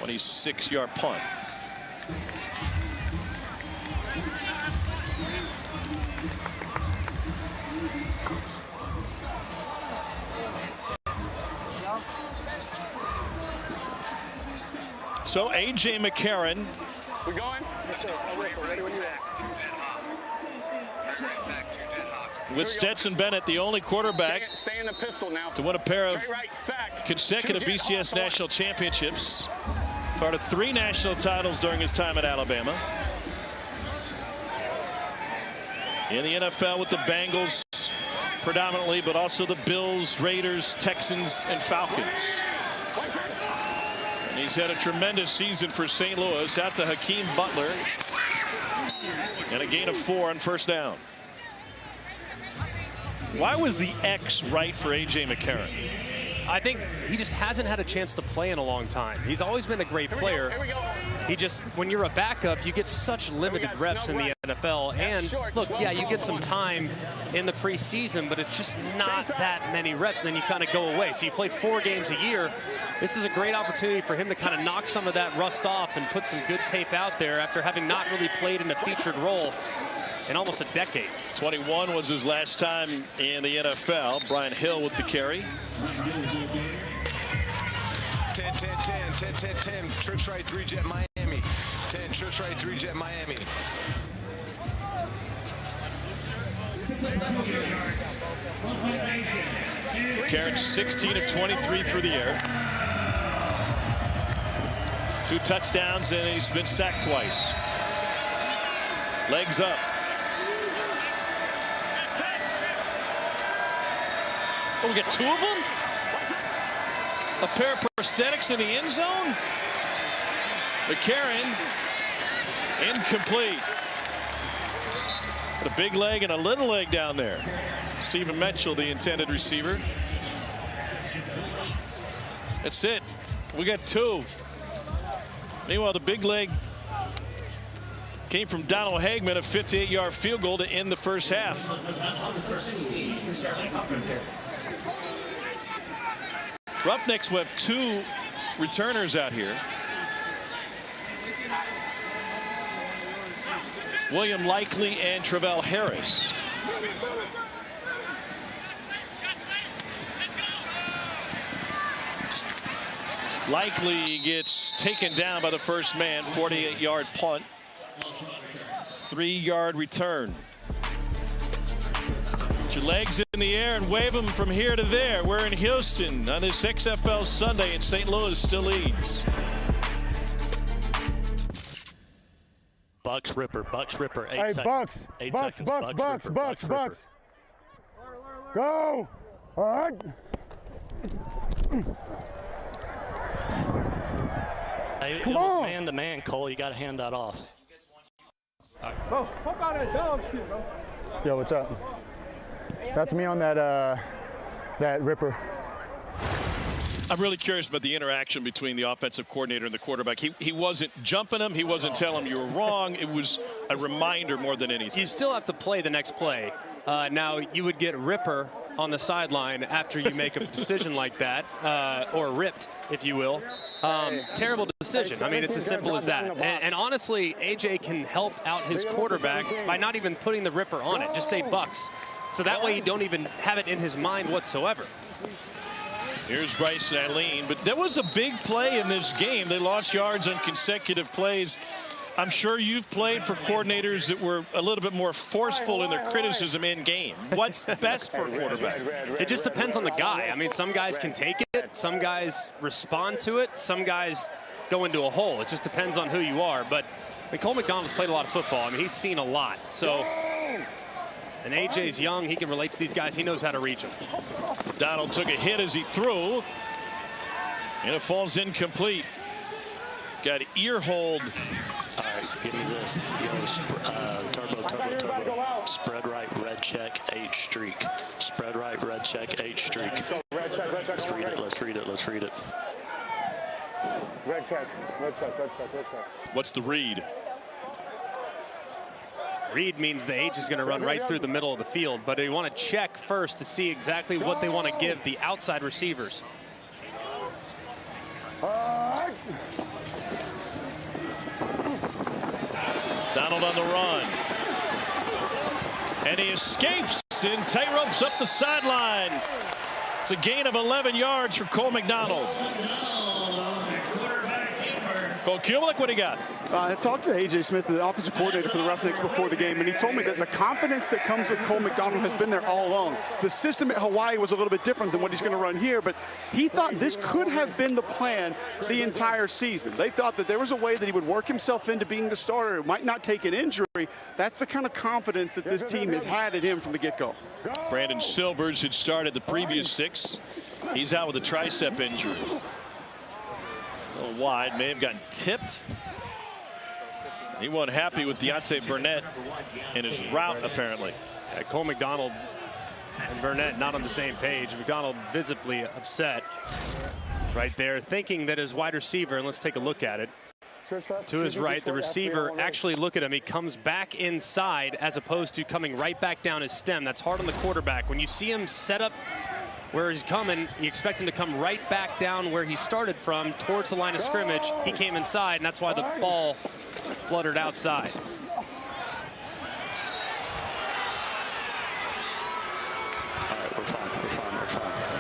26-yard punt. So A.J. McCarron. We going? Yes, sir. Ready when you're at. With Stetson Bennett, the only quarterback Stay in the pistol now. to win a pair of consecutive BCS national championships. Part of 3 national titles during his time at Alabama. In the NFL with the Bengals predominantly, but also the Bills, Raiders, Texans, and Falcons. And he's had a tremendous season for St. Louis. Out to Hakeem Butler. And a gain of 4 on first down. Why was the X right for A.J. McCarron? I think he just hasn't had a chance to play in a long time. He's always been a great player. He just, when you're a backup, you get such limited reps in the NFL. And look, yeah, you get some time in the preseason, but it's just not that many reps. And then you kind of go away. So you play 4 games a year. This is a great opportunity for him to kind of knock some of that rust off and put some good tape out there after having not really played in a featured role in almost a decade. 21 was his last time in the NFL. Brian Hill with the carry. 10, 10, 10, 10, 10, 10. Trips right, 3-jet Miami. 10, trips right, 3-jet Miami. Karen 16 of 23 through the air. 2 touchdowns, and he's been sacked twice. Legs up. Oh, we got 2 of them? A pair of prosthetics in the end zone? McCarron, incomplete. A big leg and a little leg down there. Stephen Mitchell, the intended receiver. That's it. We got 2. Meanwhile, the big leg came from Donald Hagman, a 58-yard field goal to end the first half. Roughnecks will have 2 returners out here. William Likely and Travell Harris. Likely gets taken down by the first man, 48-yard punt. 3-yard return. Put your legs in the air and wave them from here to there. We're in Houston on this XFL Sunday, and St. Louis still leads. Bucks Ripper, 8 hey, seconds. Bucks, 8 Bucks, seconds. Bucks, Bucks, Bucks, Bucks. Go. All right. Hey, it was man-to-man, Cole. You got to hand that off. Bro, fuck all that dog shit, bro. Yo, what's up? That's me on that that Ripper. I'm really curious about the interaction between the offensive coordinator and the quarterback. He wasn't jumping him. He wasn't telling him you were wrong. It was a reminder more than anything. You still have to play the next play. Now, you would get Ripper on the sideline after you make a decision like that, or ripped, if you will. Terrible decision. I mean, it's as simple as that. And honestly, AJ can help out his quarterback by not even putting the Ripper on it. Just say Bucks. So that way you don't even have it in his mind whatsoever. Here's Bryce and Eileen, but there was a big play in this game. They lost yards on consecutive plays. I'm sure you've played for coordinators that were a little bit more forceful in their criticism in game. What's best for a quarterback? It just depends on the guy. I mean, some guys can take it. Some guys respond to it. Some guys go into a hole. It just depends on who you are. But I mean, Cole McDonald's played a lot of football. I mean, he's seen a lot. So, and AJ's young. He can relate to these guys. He knows how to reach them. Donald took a hit as he threw, and it falls incomplete. Got ear hold. All right, give me this. Turbo. Spread right, red check, H streak. Spread right, red check, H streak. Let's read it. Red check. What's the read? Read means the H is going to run right through the middle of the field, but they want to check first to see exactly what they want to give the outside receivers. Donald on the run. And he escapes and tight ropes up the sideline. It's a gain of 11 yards for Cole McDonald. Cole Kubelik, what do you got? I talked to A.J. Smith, the offensive coordinator for the Roughnecks, before the game, and he told me that the confidence that comes with Cole McDonald has been there all along. The system at Hawaii was a little bit different than what he's going to run here, but he thought this could have been the plan the entire season. They thought that there was a way that he would work himself into being the starter. It might not take an injury. That's the kind of confidence that this team has had in him from the get-go. Brandon Silvers had started the previous 6. He's out with a tricep injury. A little wide, may have gotten tipped. He wasn't happy with Deontay Burnett and his route, apparently. Cole McDonald and Burnett not on the same page. McDonald visibly upset right there, thinking that his wide receiver, and let's take a look at it. To his right, the receiver, actually look at him. He comes back inside as opposed to coming right back down his stem. That's hard on the quarterback. When you see him set up where he's coming, you expect him to come right back down where he started from towards the line of scrimmage. He came inside, and that's why the ball fluttered outside. All right, we're fine.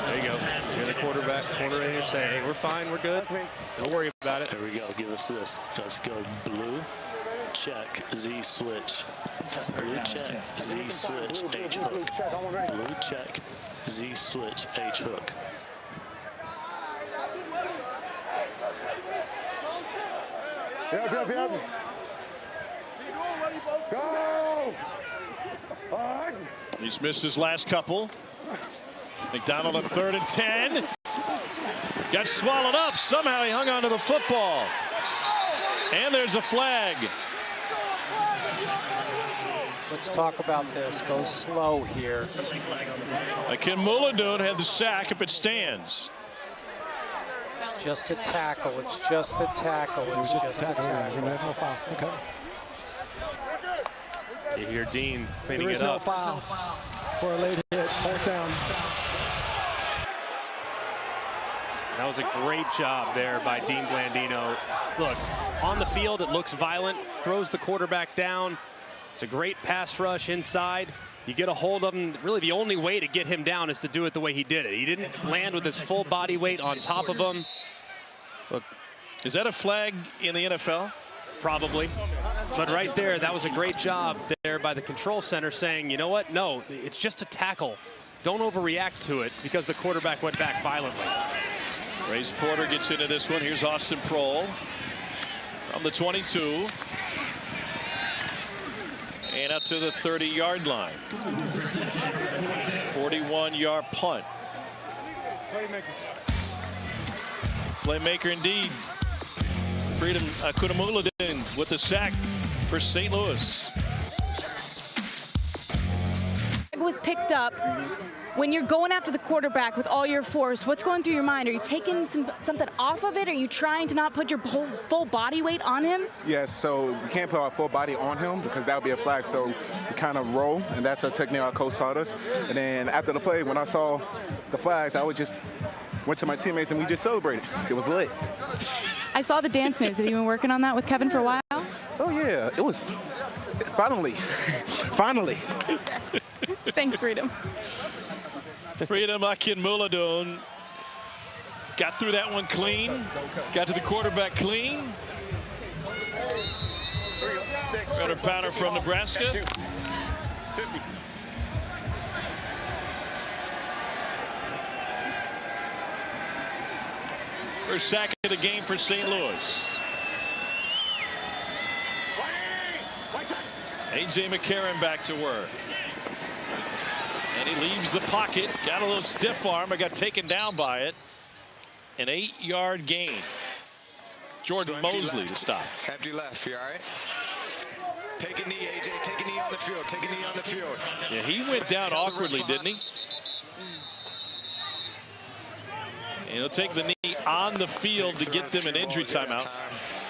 There you go. You're the quarterback, corner right here saying, hey, we're fine, we're good. Don't worry about it. There we go. Give us this. Let's go blue. Check. Z switch. Blue check. Z switch. H hook. Blue check. Z switch. H hook. Go! He's missed his last couple. McDonald on 3rd and 10. Got swallowed up. Somehow he hung onto the football. And there's a flag. Let's talk about this. Go slow here. Akin Mullidoon had the sack if it stands. It's just a tackle. It's just a tackle. It's just a tackle. Okay. You hear Dean cleaning There is it no up. foul for a late hit. 4th down. That was a great job there by Dean Blandino. Look, on the field, it looks violent, throws the quarterback down. It's a great pass rush inside. You get a hold of him. Really, the only way to get him down is to do it the way he did it. He didn't land with his full body weight on top of him. Look, is that a flag in the NFL? Probably. But right there, that was a great job there by the control center saying, you know what? No, it's just a tackle. Don't overreact to it because the quarterback went back violently. Race Porter gets into this one. Here's Austin Prohl from the 22. And up to the 30-yard line. 41-yard punt. Playmaker indeed. Freedom Akunamuludin with the sack for St. Louis. Was picked up. When you're going after the quarterback with all your force, what's going through your mind? Are you taking something off of it? Are you trying to not put your whole full body weight on him? Yes, so we can't put our full body on him because that would be a flag. So we kind of roll, and that's a technique our coach taught us. And then after the play, when I saw the flags, I would just went to my teammates and we just celebrated. It was lit. I saw the dance moves. Have you been working on that with Kevin for a while? Oh yeah, it was finally. Thanks, Freedom. Freedom Akin Mullidoon got through that one clean. Got to the quarterback clean. 300-pounder from Nebraska. 50. First sack of the game for St. Louis. A.J. McCarron back to work. And he leaves the pocket. Got a little stiff arm, but got taken down by it. An 8-yard gain. Jordan Mosley to stop. Empty left, you all right? Take a knee, AJ. Take a knee on the field. Take a knee on the field. Yeah, he went down awkwardly, didn't he? And he'll take the knee on the field to get them an injury timeout.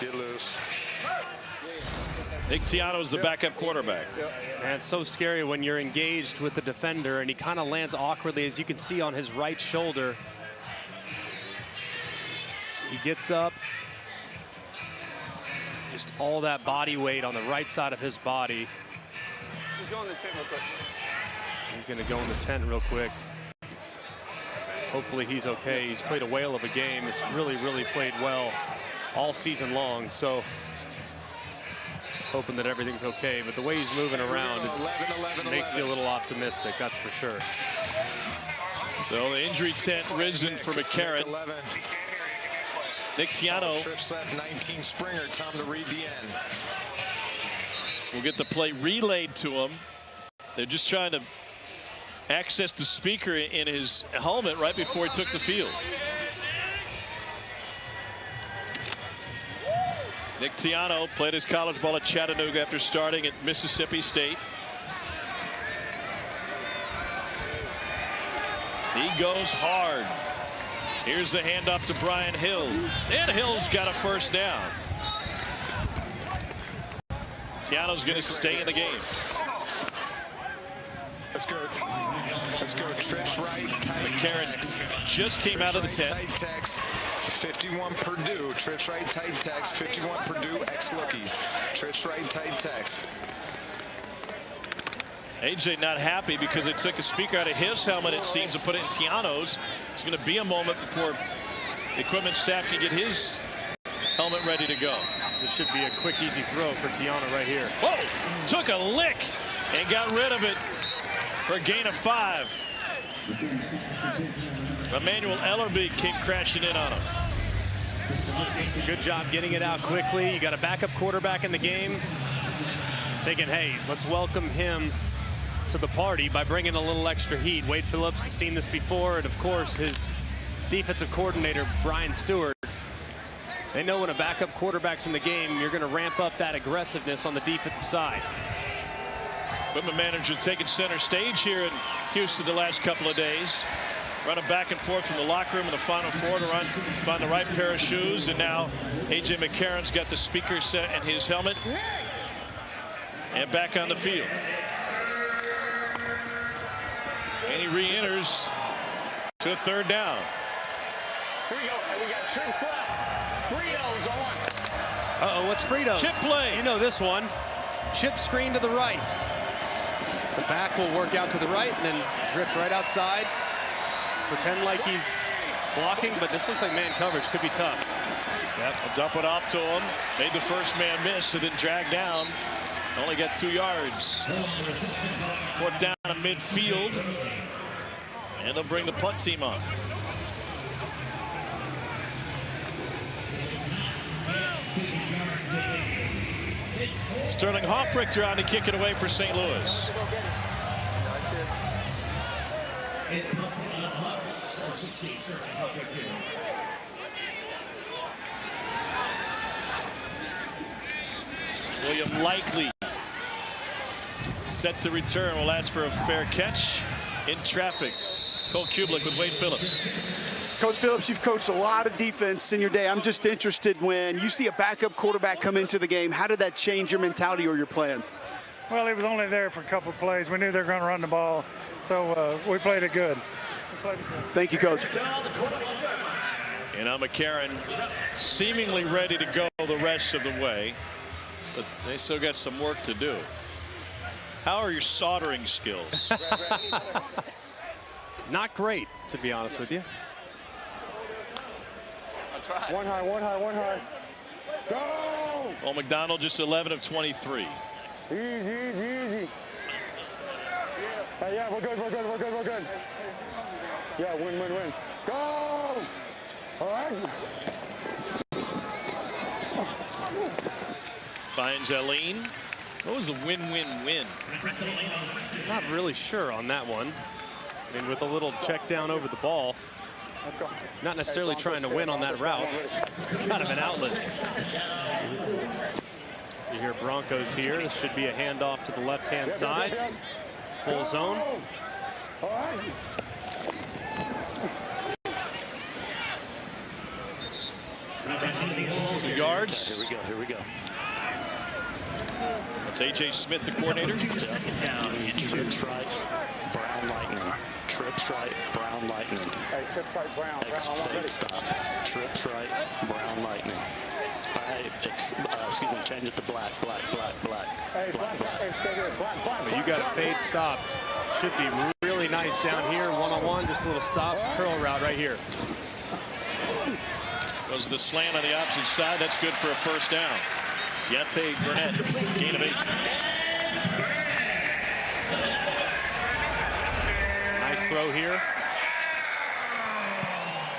Get loose. Nick Tiano is the backup quarterback. Man, it's so scary when you're engaged with the defender and he kind of lands awkwardly, as you can see on his right shoulder. He gets up. Just all that body weight on the right side of his body. He's going to the tent real quick. He's going to go in the tent real quick. Hopefully he's okay. He's played a whale of a game. He's really, really played well all season long. So hoping that everything's okay. But the way he's moving around, it makes you a little optimistic, that's for sure. So the injury tent risen for McCarron. Nick Tiano. Trips left, 19 Springer. Time to read the end. We'll get the play relayed to him. They're just trying to access the speaker in his helmet right before he took the field. Nick Tiano played his college ball at Chattanooga after starting at Mississippi State. He goes hard. Here's the handoff to Brian Hill. And Hill's got a first down. Tiano's going to stay in the game. Let's go. Let's go. Trips right. McCarron just came out of the tent. Tight text. 51 Purdue. Trips right. Tight text. 51 Purdue. Ex-lookie. Trips right. Tight text. AJ not happy because they took a speaker out of his helmet, it seems, and put it in Tiano's. It's going to be a moment before the equipment staff can get his helmet ready to go. This should be a quick, easy throw for Tiano right here. Whoa! Took a lick and got rid of it for a gain of 5. Emmanuel Ellerby came crashing in on him. Good job getting it out quickly. You got a backup quarterback in the game. Thinking, hey, let's welcome him to the party by bringing a little extra heat. Wade Phillips has seen this before, and of course his defensive coordinator Brian Stewart. They know when a backup quarterback's in the game, you're going to ramp up that aggressiveness on the defensive side. Equipment manager's taking center stage here in Houston the last couple of days. Running back and forth from the locker room in the Final Four to find the right pair of shoes. And now AJ McCarron's got the speaker set and his helmet. And back on the field. And he re-enters to a third down. Here we go. And we got trips left. Fritos on. Uh-oh, what's Frito? Chip play. You know this one. Chip screen to the right. The back will work out to the right and then drift right outside. Pretend like he's blocking, but this looks like man coverage. Could be tough. Yep, dump it off to him. Made the first man miss and then dragged down. Only got 2 yards. 4th down in midfield. And they'll bring the punt team on. Sterling Hoffrichter on to kick it away for St. Louis. William Likely set to return, will ask for a fair catch in traffic. Cole Kublik with Wade Phillips. Coach Phillips, you've coached a lot of defense in your day. I'm just interested, when you see a backup quarterback come into the game, how did that change your mentality or your plan? Well, he was only there for a couple of plays. We knew they were going to run the ball, so we played it good. Thank you, Coach. And now McCarron seemingly ready to go the rest of the way, but they still got some work to do. How are your soldering skills? Not great, to be honest with you. One high, one high, one high. Go! Well, McDonald just 11 of 23. Easy, easy, easy. Yeah, we're good, we're good, we're good, we're good. Yeah, win, win, win. Go! All right. Finds Eileen. What was the win-win-win? Not really sure on that one. I mean, with a little check down over the ball. Let's go. Not necessarily trying to win on that route. It's kind of an outlet. You hear Broncos here. This should be a handoff to the left-hand side. Full zone. All right. 2 yards. Here we go, here we go. That's A.J. Smith, the coordinator. Second down. Trips right, Brown Lightning. Trips right, Brown Lightning. Hey, trips right, Brown. Fake stop. Trips right, Brown Lightning. Excuse me, change it to black, black, black, black. Hey, black, black. Hey, stay there. Black, black. But you got a fade stop. Should be really nice down here. One-on-one, just a little stop. Curl route right here. Goes the slant on the opposite side. That's good for a first down. Yante Burnett, gain of 8. Nice throw here.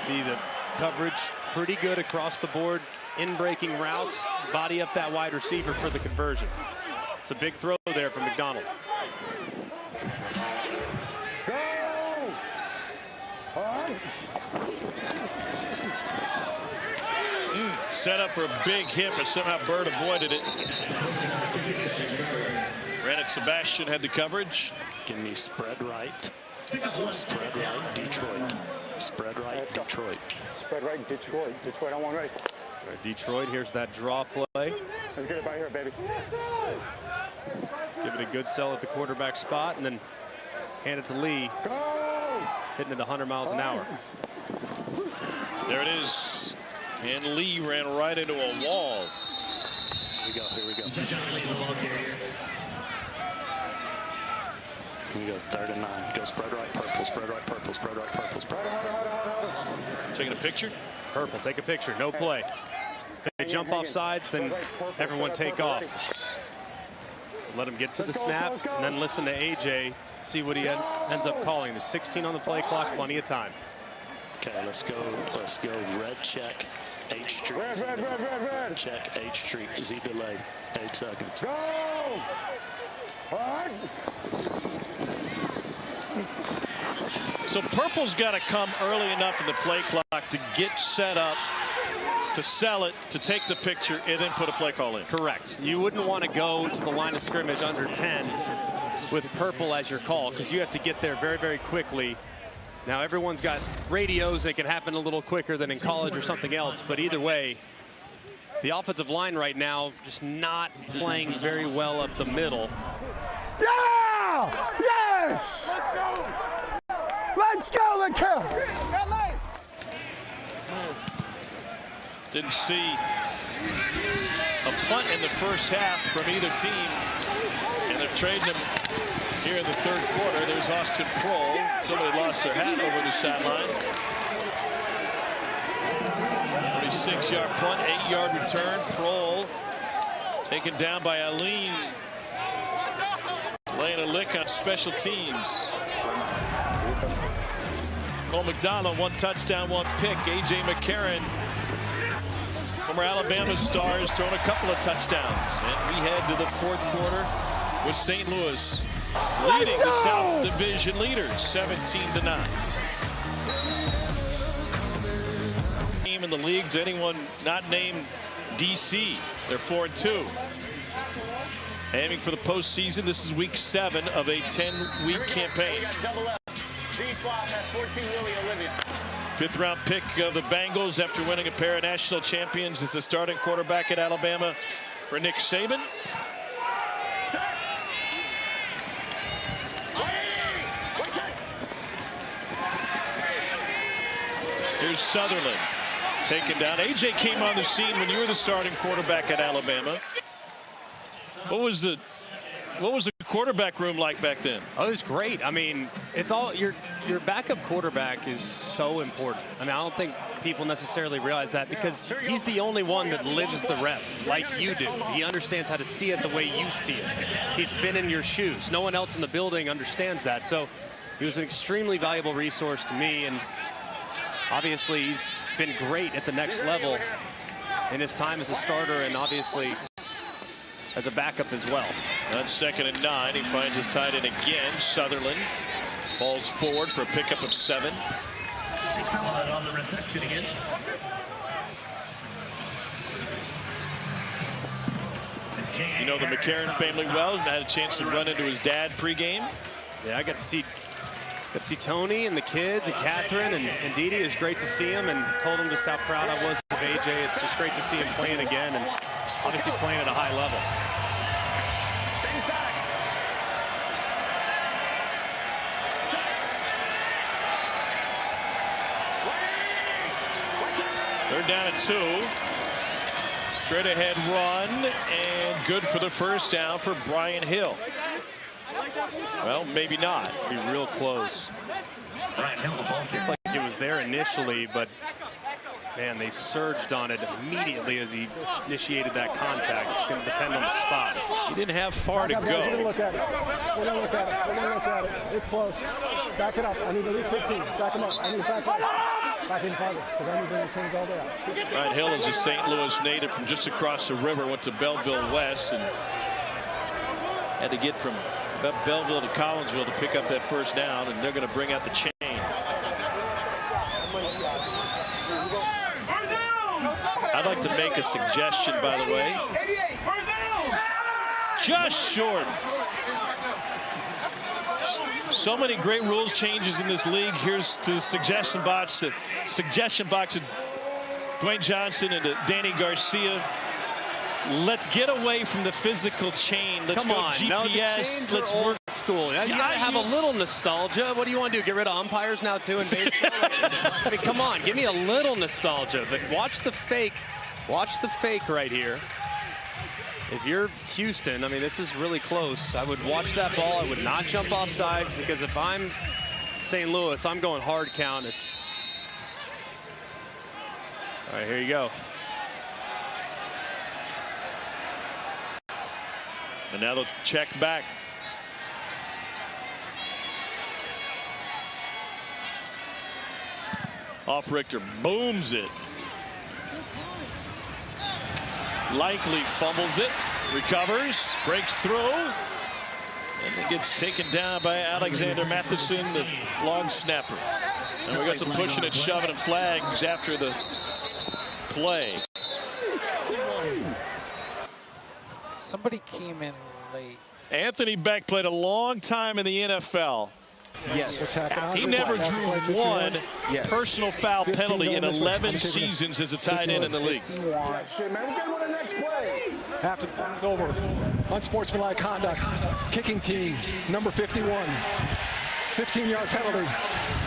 See the coverage pretty good across the board. In breaking routes, body up that wide receiver for the conversion. It's a big throw there from McDonald. Set up for a big hit, but somehow Bird avoided it. Granted, Sebastian had the coverage. Give me spread right. Spread right, Detroit. Spread right, Detroit. Spread right, Detroit. Detroit on one right. Detroit, here's that draw play. Let's get it right here, baby. Give it a good sell at the quarterback spot, and then hand it to Lee. Go! Hitting it 100 miles an hour. There it is. And Lee ran right into a wall. Here we go, here we go. Here we go, 3rd and 9. Go spread right, purple, spread right, purple, spread right, purple, spread right. Taking a picture? Purple, take a picture, no play. If they jump off sides, then everyone take off. Let him get to the snap, and then listen to AJ, see what he ends up calling. There's 16 on the play clock, plenty of time. Okay, let's go red check, H street. Red. Check, H street, Z delay, 8 seconds. Go! All right. So purple's got to come early enough in the play clock to get set up, to sell it, to take the picture, and then put a play call in. Correct. You wouldn't want to go to the line of scrimmage under 10 with purple as your call, because you have to get there very, very quickly. Now, everyone's got radios that can happen a little quicker than in college or something else, but either way, the offensive line right now just not playing very well up the middle. Yeah! Yes! Let's go, let's go! Didn't see a punt in the first half from either team, and they're trading him here in the 3rd quarter. There's Austin Prohl. Somebody lost their hat over the sideline. 36-yard punt, 8-yard return. Prohl taken down by Aline. Laying a lick on special teams. Cole McDonald, 1 touchdown, 1 pick. A.J. McCarron, former Alabama star, has thrown a couple of touchdowns. And we head to the 4th quarter with St. Louis leading the South Division leaders, 17-9. Team in the league to anyone not named DC. They're 4-2. Aiming for the postseason. This is week 7 of a 10-week campaign. 5th round pick of the Bengals after winning a pair of national champions as the starting quarterback at Alabama for Nick Saban. Here's Sutherland taken down. AJ came on the scene when you were the starting quarterback at Alabama. What was the quarterback room like back then? Oh, it was great. I mean, it's all your backup quarterback is so important. I mean, I don't think people necessarily realize that, because he's the only one that lives the rep like you do. He understands how to see it the way you see it. He's been in your shoes. No one else in the building understands that. So he was an extremely valuable resource to me, and obviously he's been great at the next level in his time as a starter, and obviously as a backup as well. On 2nd and 9, he finds his tight end again. Sutherland falls forward for a pickup of 7. On the reception again. You know the McCarron family well, and had a chance to run into his dad pregame. Yeah, I got to see Tony and the kids and Catherine and Dee Dee. It was great to see him, and told him just how proud I was of AJ. It's just great to see him playing again, and obviously playing at a high level. They're down at 2. Straight ahead run, and good for the first down for Brian Hill. Well, maybe not. Be real close. Brian Hill, the ball looked like it was there initially, but Man, they surged on it immediately as he initiated that contact. It's going to depend on the spot. He didn't have far to go. We're going to look at it. We're going to look at it. We're going to look at it. It's close. Back it up. I need at least 15. Back him up. I need back up. Back in farther. Because I need to bring the things all day out. Ryan Hill is a St. Louis native from just across the river. Went to Belleville West and had to get from Belleville to Collinsville to pick up that first down. And they're going to bring out the chain. I'd like to make a suggestion, by the way. Just short. So many great rules changes in this league. Here's to the suggestion box. The suggestion box of Dwayne Johnson and Danny Garcia. Let's get away from the physical chain. Let's Come go on. GPS. No, let's work school. You gotta have a little nostalgia. What do you want to do? Get rid of umpires now too in baseball? I mean, come on, give me a little nostalgia. But watch the fake. Watch the fake right here. If you're Houston, I mean, this is really close. I would watch that ball. I would not jump off sides, because if I'm St. Louis, I'm going hard count. All right, here you go. And now they'll check back. Off Richter, booms it. Likely fumbles it, recovers, breaks through, and it gets taken down by Alexander Matheson, the long snapper. And we got some pushing and shoving and flags after the play. Somebody came in late. Anthony Beck played a long time in the NFL. Yes. He never drew one personal foul penalty in 11 seasons as a tight end in the league. After the point is over, unsportsmanlike conduct, kicking team, number 51, 15-yard penalty,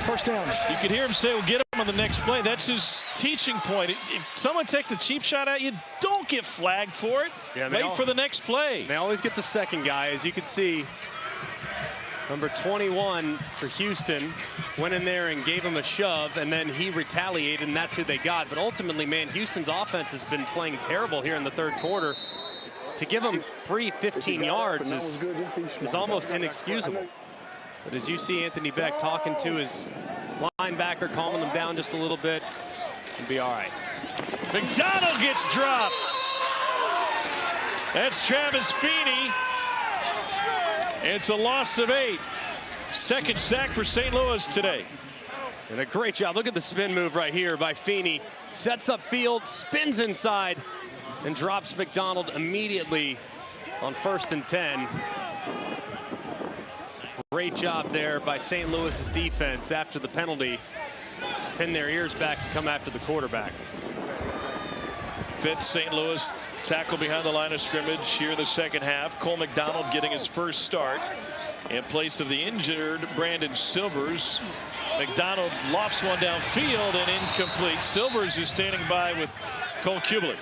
first down. You could hear him say, we'll get him on the next play. That's his teaching point. If someone takes the cheap shot at you, don't get flagged for it. Yeah, wait for the next play. They always get the second guy. As you can see, number 21 for Houston went in there and gave him a shove, and then he retaliated, and that's who they got. But ultimately, man, Houston's offense has been playing terrible here in the third quarter. To give them free 15 yards is almost inexcusable. But as you see Anthony Beck talking to his linebacker, calming them down just a little bit, he'll be all right. McDonald gets dropped. That's Travis Feeney. It's a loss of 8. Second sack for St. Louis today. And a great job. Look at the spin move right here by Feeney. Sets up field, spins inside, and drops McDonald immediately on 1st and 10. Great job there by St. Louis's defense after the penalty to pin their ears back and come after the quarterback. 5th St. Louis tackle behind the line of scrimmage here in the second half. Cole McDonald getting his first start in place of the injured Brandon Silvers. McDonald lofts one downfield and incomplete. Silvers is standing by with Cole Kubelik.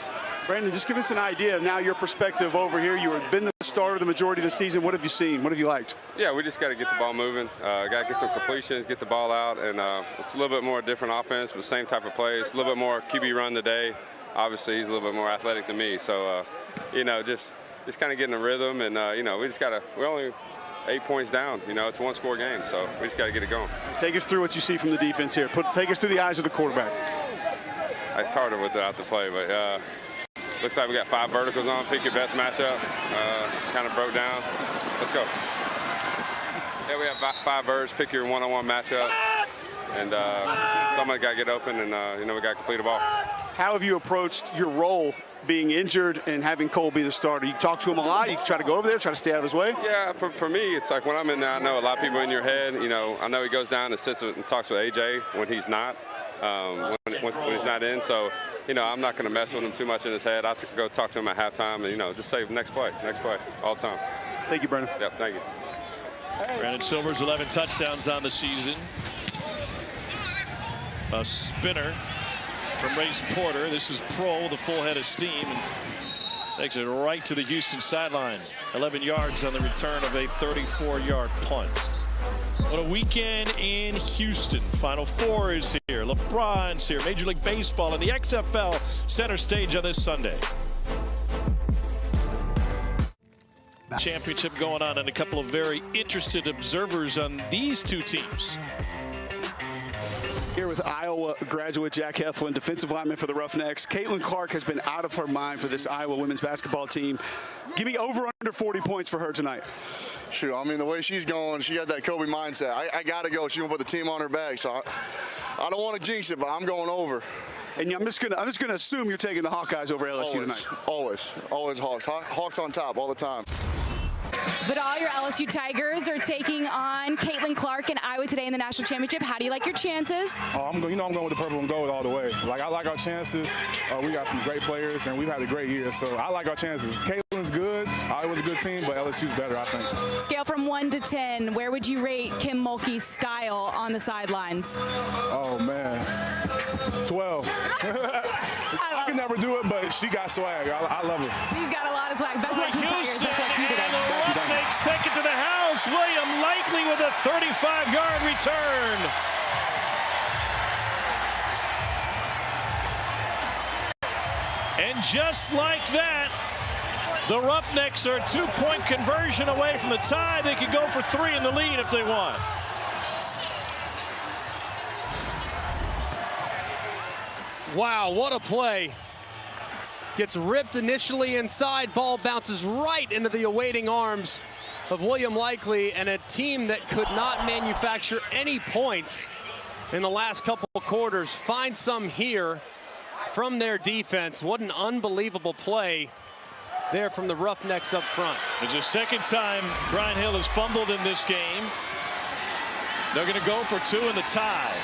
Brandon, just give us an idea of now your perspective over here. You have been the starter the majority of the season. What have you seen? What have you liked? Yeah, we just got to get the ball moving. Got to get some completions, get the ball out, and it's a little bit more different offense, but same type of plays. A little bit more QB run today. Obviously, he's a little bit more athletic than me, so you know, just kind of getting a rhythm, and you know, we just got to. We're only 8 points down. You know, it's a one-score game, so we just got to get it going. Take us through what you see from the defense here. Take us through the eyes of the quarterback. It's harder without the play, but looks like we got 5 verticals on. Pick your best matchup. Kind of broke down. Let's go. Yeah, we have 5 verts. Pick your one-on-one matchup, and somebody got to get open, and you know, we got to complete a ball. How have you approached your role being injured and having Cole be the starter? You talk to him a lot. You try to go over there, try to stay out of his way. Yeah, for me, it's like when I'm in there, I know a lot of people in your head. You know, I know he goes down and sits and talks with AJ when he's not, when he's not in. So, you know, I'm not going to mess with him too much in his head. I'll go talk to him at halftime and, you know, just say next play, all the time. Thank you, Brandon. Yep, thank you. Brandon Silvers, 11 touchdowns on the season. A spinner from Race Porter. This is Pro with a full head of steam. And takes it right to the Houston sideline. 11 yards on the return of a 34-yard punt. What a weekend in Houston. Final Four is here. LeBron's here. Major League Baseball and the XFL center stage on this Sunday. Championship going on, and a couple of very interested observers on these two teams. Here with Iowa graduate Jack Heflin, defensive lineman for the Roughnecks. Caitlin Clark has been out of her mind for this Iowa women's basketball team. Give me over under 40 points for her tonight. Shoot, I mean, the way she's going, she got that Kobe mindset. I got to go. She's going to put the team on her back. So I don't want to jinx it, but I'm going over. And I'm just gonna assume you're taking the Hawkeyes over LSU tonight. Always Hawks. Hawks on top all the time. But all your LSU Tigers are taking on Caitlin Clark and Iowa today in the national championship. How do you like your chances? I'm going with the purple and gold all the way. Like, I like our chances. We got some great players, and we've had a great year. So I like our chances. Caitlin's good. Iowa's a good team, but LSU's better, I think. Scale from 1 to 10, where would you rate Kim Mulkey's style on the sidelines? Oh, man. 12. I can never do it, but she got swag. I love her. He's got a lot of swag. Best luck to you, Tigers. Best luck to you today. Roughnecks take it to the house. William Likely with a 35-yard return. And just like that, the Roughnecks are a 2-point conversion away from the tie. They could go for 3 in the lead if they want. Wow, what a play. Gets ripped initially inside. Ball bounces right into the awaiting arms of William Likely, and a team that could not manufacture any points in the last couple of quarters finds some here from their defense. What an unbelievable play there from the Roughnecks up front. It's the second time Brian Hill has fumbled in this game. They're going to go for 2 in the tie.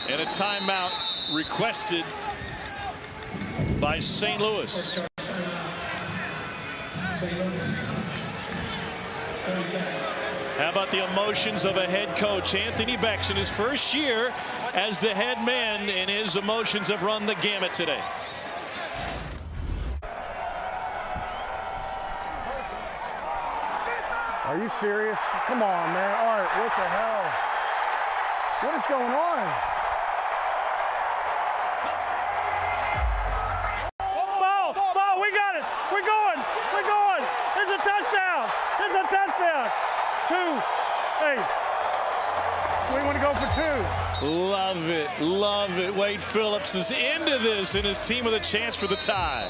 And a timeout requested by St. Louis. How about the emotions of a head coach? Anthony Beck's in his first year as the head man, and his emotions have run the gamut today. Are you serious? Come on, man. Art, what the hell? What is going on? Ball, we got it. We're going. It's a touchdown. 2. Hey, we want to go for 2. Love it. Wade Phillips is into this, and his team with a chance for the tie.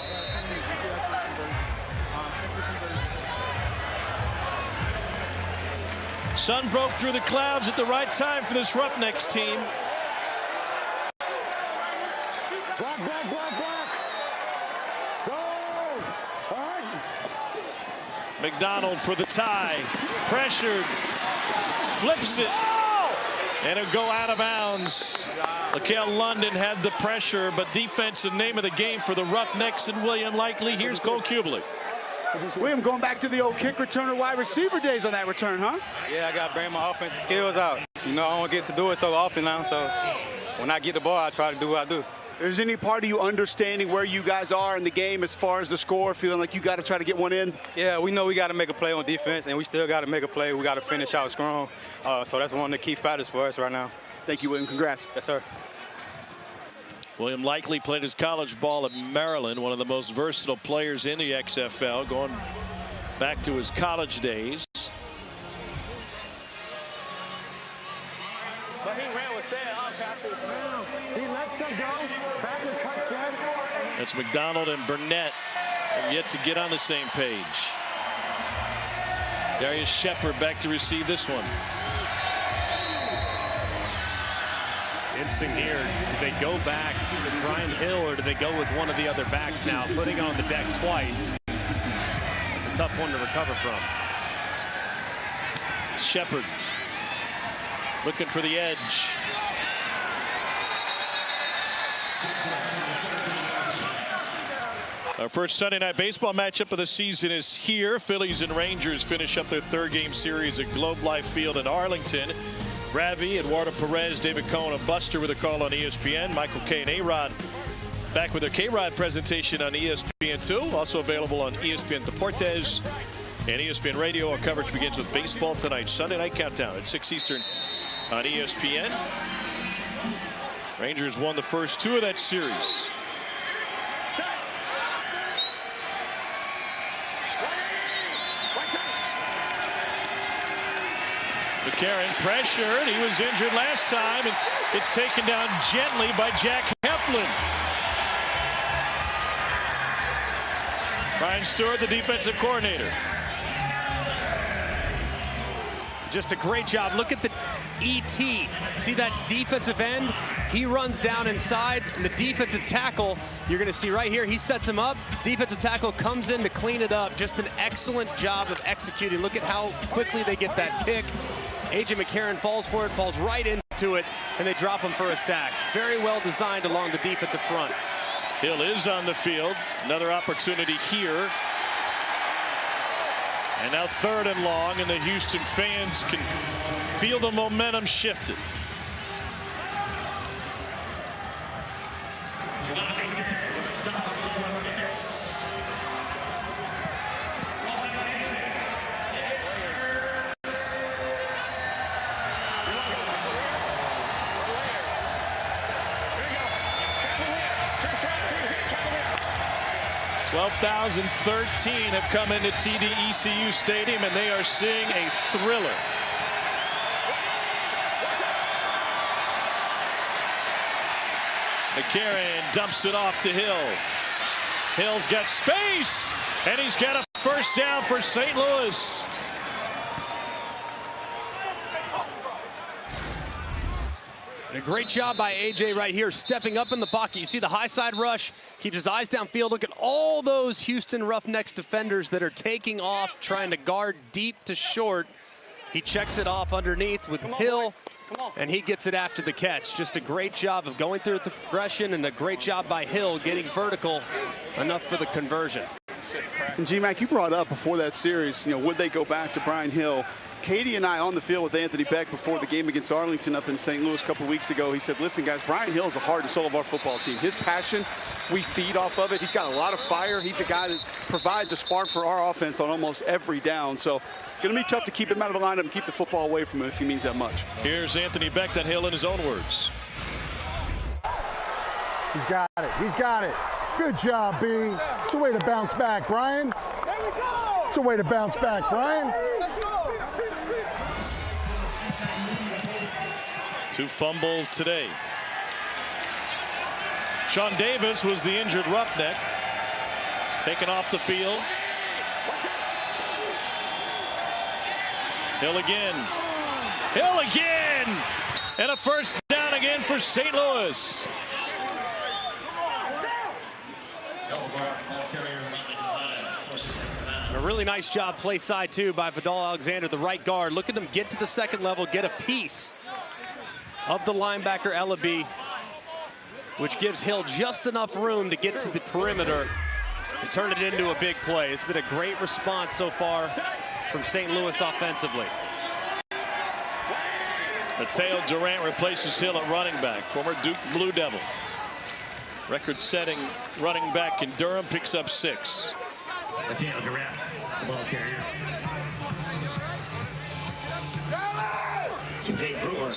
Sun broke through the clouds at the right time for this Roughnecks team. Black. Go! All right. McDonald for the tie. Pressured. Flips it. And it'll go out of bounds. LaKale London had the pressure, but defense the name of the game for the Roughnecks and William Likely. Here's Cole Kubelik. William, going back to the old kick returner, wide receiver days on that return, huh? Yeah, I got to bring my offensive skills out. You know, I don't get to do it so often now, so when I get the ball, I try to do what I do. Is any part of you understanding where you guys are in the game as far as the score, feeling like you got to try to get one in? Yeah, we know we got to make a play on defense, and we still got to make a play. We got to finish out strong. So that's one of the key factors for us right now. Thank you, William. Congrats. Yes, sir. William Likely played his college ball at Maryland, one of the most versatile players in the XFL, going back to his college days. But he ran with that. He lets him go. Back and cuts in. That's McDonald and Burnett have yet to get on the same page. Darius Shepard back to receive this one. Interesting here. Do they go back with Brian Hill, or do they go with one of the other backs now? Putting on the deck twice. It's a tough one to recover from. Shepard looking for the edge. Our first Sunday night baseball matchup of the season is here. Phillies and Rangers finish up their 3rd game series at Globe Life Field in Arlington. Ravi, Eduardo Perez, David Cohen, and Buster with a call on ESPN. Michael K. and A-Rod back with their K-Rod presentation on ESPN2. Also available on ESPN Deportes And ESPN Radio, our coverage begins with baseball tonight. Sunday night countdown at 6 Eastern on ESPN. Rangers won the first 2 of that series. McCarron pressured. He was injured last time, and it's taken down gently by Jack Heflin. Brian Stewart, the defensive coordinator. Just a great job. Look at the ET. See that defensive end? He runs down inside, and the defensive tackle, you're going to see right here, he sets him up. Defensive tackle comes in to clean it up. Just an excellent job of executing. Look at how quickly they get that kick. A.J. McCarron falls for it, falls right into it, and they drop him for a sack. Very well designed along the defensive front. Hill is on the field. Another opportunity here. And now 3rd and long, and the Houston fans can feel the momentum shifted. $12,013 have come into TD-ECU Stadium, and they are seeing a thriller. McCarron dumps it off to Hill. Hill's got space, and he's got a first down for St. Louis. And a great job by A.J. right here, stepping up in the pocket. You see the high side rush, keeps his eyes downfield. Look at all those Houston Roughnecks defenders that are taking off, trying to guard deep to short. He checks it off underneath with Hill, and he gets it after the catch. Just a great job of going through the progression, and a great job by Hill getting vertical enough for the conversion. And G-Mac, you brought up before that series, would they go back to Brian Hill? Katie and I on the field with Anthony Beck before the game against Arlington up in St. Louis a couple weeks ago. He said, listen, guys, Brian Hill is the heart and soul of our football team. His passion, we feed off of it. He's got a lot of fire. He's a guy that provides a spark for our offense on almost every down. So going to be tough to keep him out of the lineup and keep the football away from him if he means that much. Here's Anthony Beck on Hill in his own words. He's got it. He's got it. Good job, B. It's a way to bounce back, Brian. There we go. It's a way to bounce back, Brian. Let's go. 2 fumbles today. Sean Davis was the injured Roughneck. Taken off the field. Hill again. Hill again! And a first down again for St. Louis. A really nice job play side too by Vidal Alexander, the right guard. Look at him get to the second level, get a piece of the linebacker Ellaby, which gives Hill just enough room to get to the perimeter and turn it into a big play. It's been a great response so far from St. Louis offensively. Mateo Durant replaces Hill at running back, former Duke Blue Devil. Record-setting running back in Durham picks up 6. Mateo Durant, the ball carrier. Jay Brewer.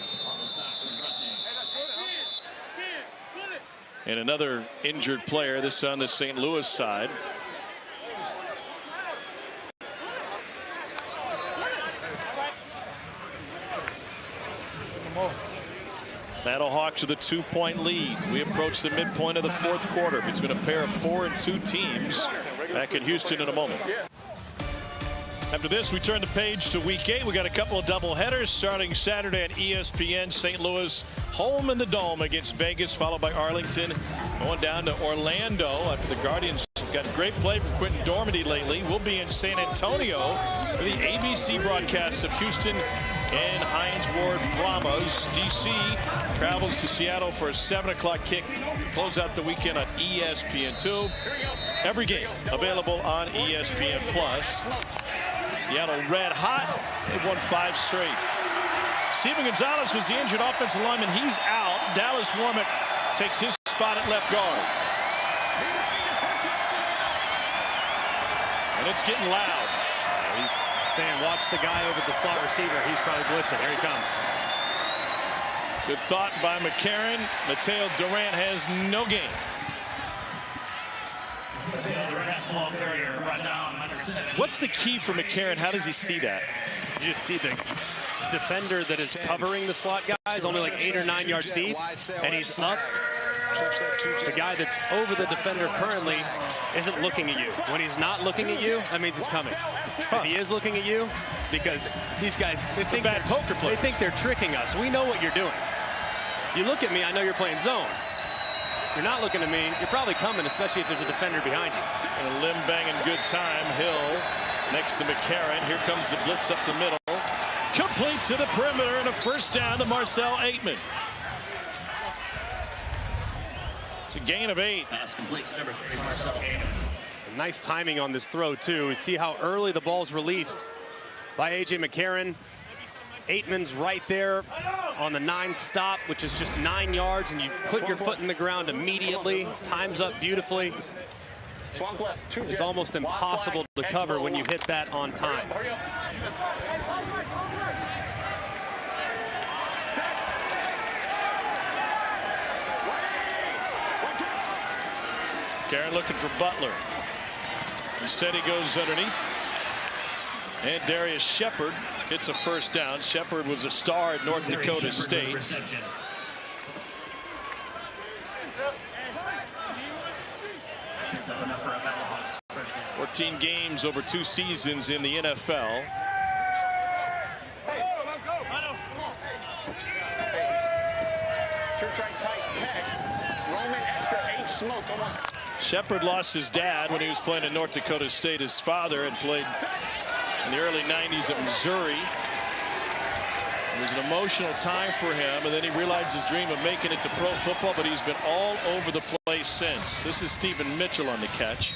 And another injured player, this on the St. Louis side. BattleHawks with a 2-point lead. We approach the midpoint of the 4th quarter between a pair of 4-2 teams. Back in Houston in a moment. After this, we turn the page to Week 8. We got a couple of doubleheaders starting Saturday at ESPN. St. Louis home in the Dome against Vegas, followed by Arlington. Going down to Orlando after the Guardians got great play from Quentin Dormady lately. We'll be in San Antonio for the ABC broadcast of Houston and Heinz Ward Brahmas. DC travels to Seattle for a 7 o'clock kick. Close out the weekend on ESPN2. Every game available on ESPN+. Seattle red hot. They've won 5 straight. Steven Gonzalez was the injured offensive lineman. He's out. Dallas Warmick takes his spot at left guard. And it's getting loud. He's saying, watch the guy over the slot receiver. He's probably blitzing. Here he comes. Good thought by McCarron. Mateo Durant has no gain. What's the key for McCarron? How does he see that? You just see the defender that is covering the slot guys, only like 8 or 9 yards deep, and he's up. The guy that's over the defender currently isn't looking at you. When he's not looking at you, that means he's coming. If he is looking at you, because these guys, they think they're tricking us. We know what you're doing. You look at me, I know you're playing zone. You're not looking at me, you're probably coming, especially if there's a defender behind you. And a limb banging good time. Hill next to McCarron. Here comes the blitz up the middle. Complete to the perimeter and a first down to Marcel Aitman. It's a gain of 8. Pass complete to number 3, Marcel Aitman. Nice timing on this throw, too. You see how early the ball's released by A.J. McCarron. Aitman's right there on the 9 stop, which is just 9 yards, and you put your foot in the ground immediately. Time's up beautifully. It's almost impossible to cover when you hit that on time. Karen looking for Butler. Instead he goes underneath. And Darius Shepard hits a first down. Shepard was a star at North Dakota State. 14 games over 2 seasons in the NFL. Shepard lost his dad when he was playing in North Dakota State. His father had played in the early 90s at Missouri. It was an emotional time for him, and then he realized his dream of making it to pro football, but he's been all over the place since. This is Stephen Mitchell on the catch.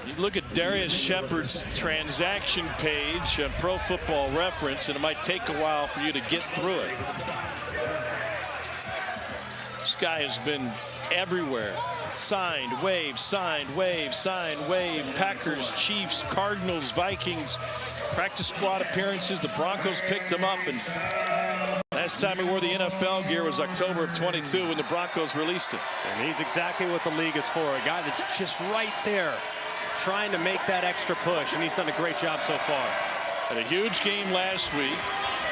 You look at Darius Shepard's transaction page on Pro Football Reference, and it might take a while for you to get through it. This guy has been everywhere. Signed, wave, signed, wave, signed, wave. Packers, Chiefs, Cardinals, Vikings. Practice squad appearances. The Broncos picked him up, and last time he wore the NFL gear was October of 22 when the Broncos released him. And he's exactly what the league is for. A guy that's just right there trying to make that extra push, and he's done a great job so far. Had a huge game last week.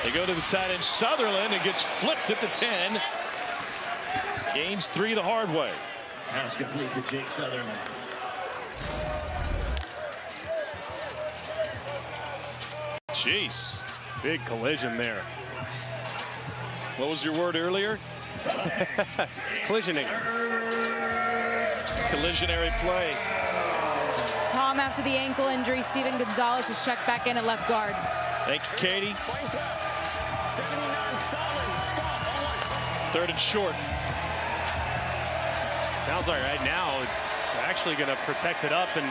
They go to the tight end Sutherland and gets flipped at the 10. Gains 3 the hard way. Pass complete to Jake Sutherland. Jeez. Big collision there. What was your word earlier? Collisioning. Collisionary play. Tom, after the ankle injury, Steven Gonzalez is checked back in at left guard. Thank you, Katie. 3rd and short. Sounds like right now they're actually going to protect it up and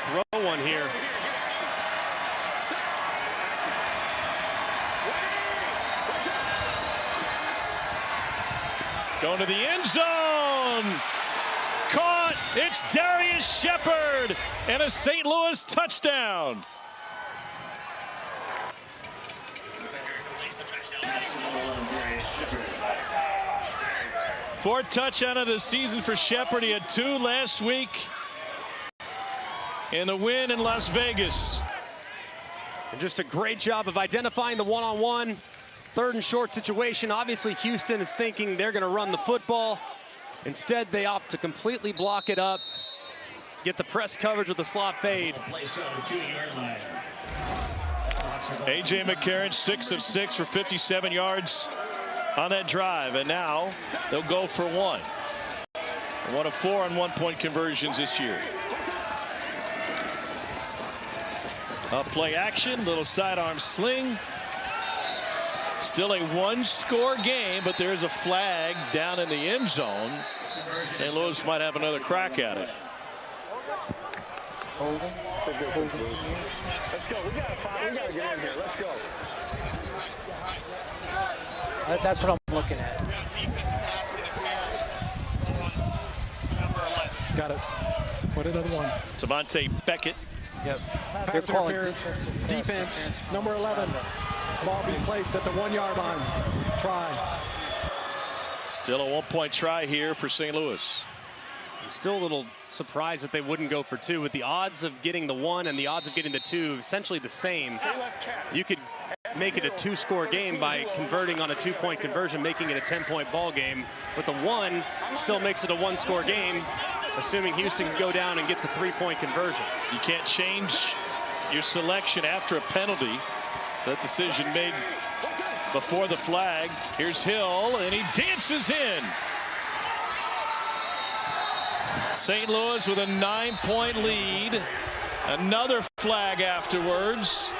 throw one here. Going to the end zone. Caught. It's Darius Shepard and a St. Louis touchdown. Fourth touchdown of the season for Shepard. He had 2 last week in the win in Las Vegas. And just a great job of identifying the one-on-one. 3rd and short situation. Obviously, Houston is thinking they're going to run the football. Instead, they opt to completely block it up, get the press coverage with the slot fade. A.J. McCarron, 6 of 6 for 57 yards on that drive, and now they'll go for 1. 1 of 4 on 1-point conversions this year. Play action, little sidearm sling. Still a 1-score game, but there's a flag down in the end zone. St. Louis might have another crack at it. Holding. Let's go. Let's go. We gotta get in here. Let's go. That's what I'm looking at. Got it. Put another one. Tavante Beckett Yep. They're Pass calling interference, defense, number 11. Ball being placed at the 1-yard line. Try. Still a 1-point try here for St. Louis. Still a little surprised that they wouldn't go for 2. With the odds of getting the 1 and the odds of getting the 2 essentially the same, you could make it a 2-score game by converting on a 2-point conversion, making it a 10-point ball game. But the 1 still makes it a 1-score game, assuming Houston can go down and get the 3-point conversion. You can't change your selection after a penalty. So that decision made before the flag. Here's Hill, and he dances in. St. Louis with a 9-point lead. Another flag afterwards.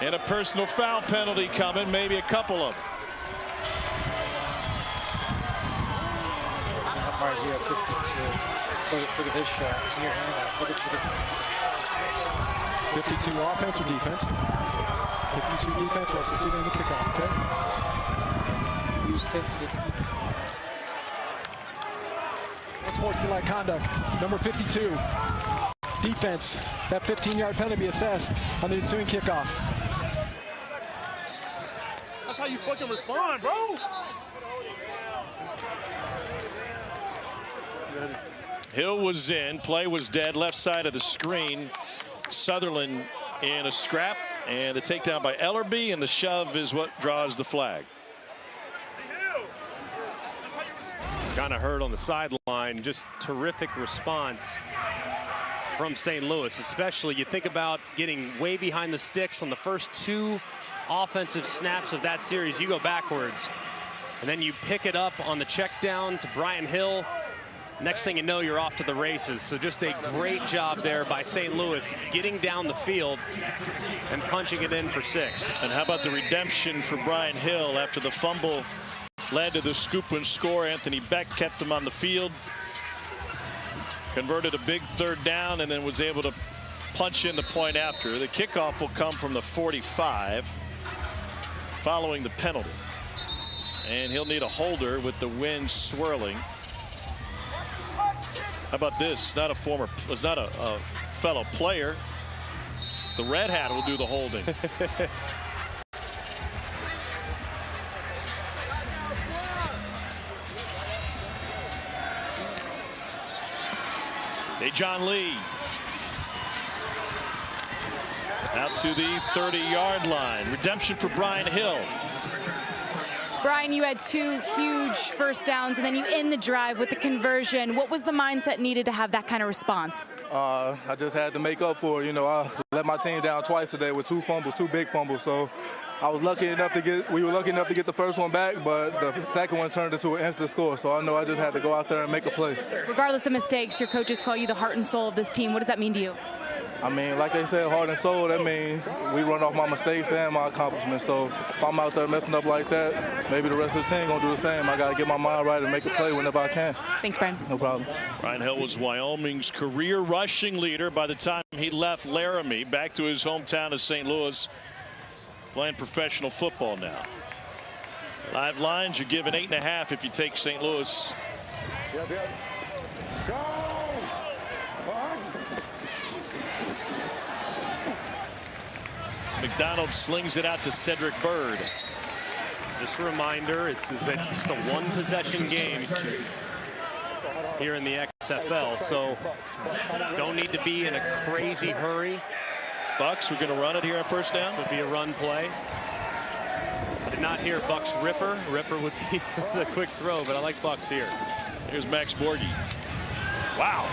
And a personal foul penalty coming, maybe a couple of them. Right here, 52. Look at this shot. Here, look at 52 offense or defense? 52 defense. Let's see it in the kickoff, okay? Houston, 52. Unsportsmanlike conduct. Number 52. Defense. That 15-yard penalty be assessed on the ensuing kickoff. That's how you fucking respond, bro. Hill was in, play was dead, left side of the screen. Sutherland in a scrap, and the takedown by Ellerby, and the shove is what draws the flag. Kind of hurt on the sideline. Just terrific response from St. Louis, especially you think about getting way behind the sticks on the first 2 offensive snaps of that series. You go backwards, and then you pick it up on the check down to Brian Hill. Next thing you know, you're off to the races. So just a great job there by St. Louis, getting down the field and punching it in for 6. And how about the redemption for Brian Hill after the fumble led to the scoop and score? Anthony Beck kept him on the field, converted a big 3rd down, and then was able to punch in the point after. The kickoff will come from the 45 following the penalty. And he'll need a holder with the wind swirling. How about this? It's not a fellow player. It's the red hat who will do the holding. John Lee out to the 30-yard line. Redemption for Brian Hill. Brian, you had 2 huge first downs, and then you end the drive with the conversion. What was the mindset needed to have that kind of response? I just had to make up for it. You know, I let my team down twice today with 2 fumbles, 2 big fumbles. So I was lucky enough to get, we were lucky enough to get the first one back, but the second one turned into an instant score. So I know I just had to go out there and make a play. Regardless of mistakes, your coaches call you the heart and soul of this team. What does that mean to you? I mean, like they said, heart and soul, that means we run off my mistakes and my accomplishments. So if I'm out there messing up like that, maybe the rest of the team gonna do the same. I gotta get my mind right and make a play whenever I can. Thanks, Brian. No problem. Brian Hill was Wyoming's career rushing leader by the time he left Laramie, back to his hometown of St. Louis, playing professional football now. Live lines, you're given 8.5 if you take St. Louis. Go! McDonald slings it out to Cedric Bird. Just a reminder, it's just a 1-possession game here in the XFL, so don't need to be in a crazy hurry. Bucks, we're going to run it here on first down. This would be a run play. I did not hear Bucks Ripper. Ripper would be the quick throw, but I like Bucks here. Here's Max Borghi. Wow.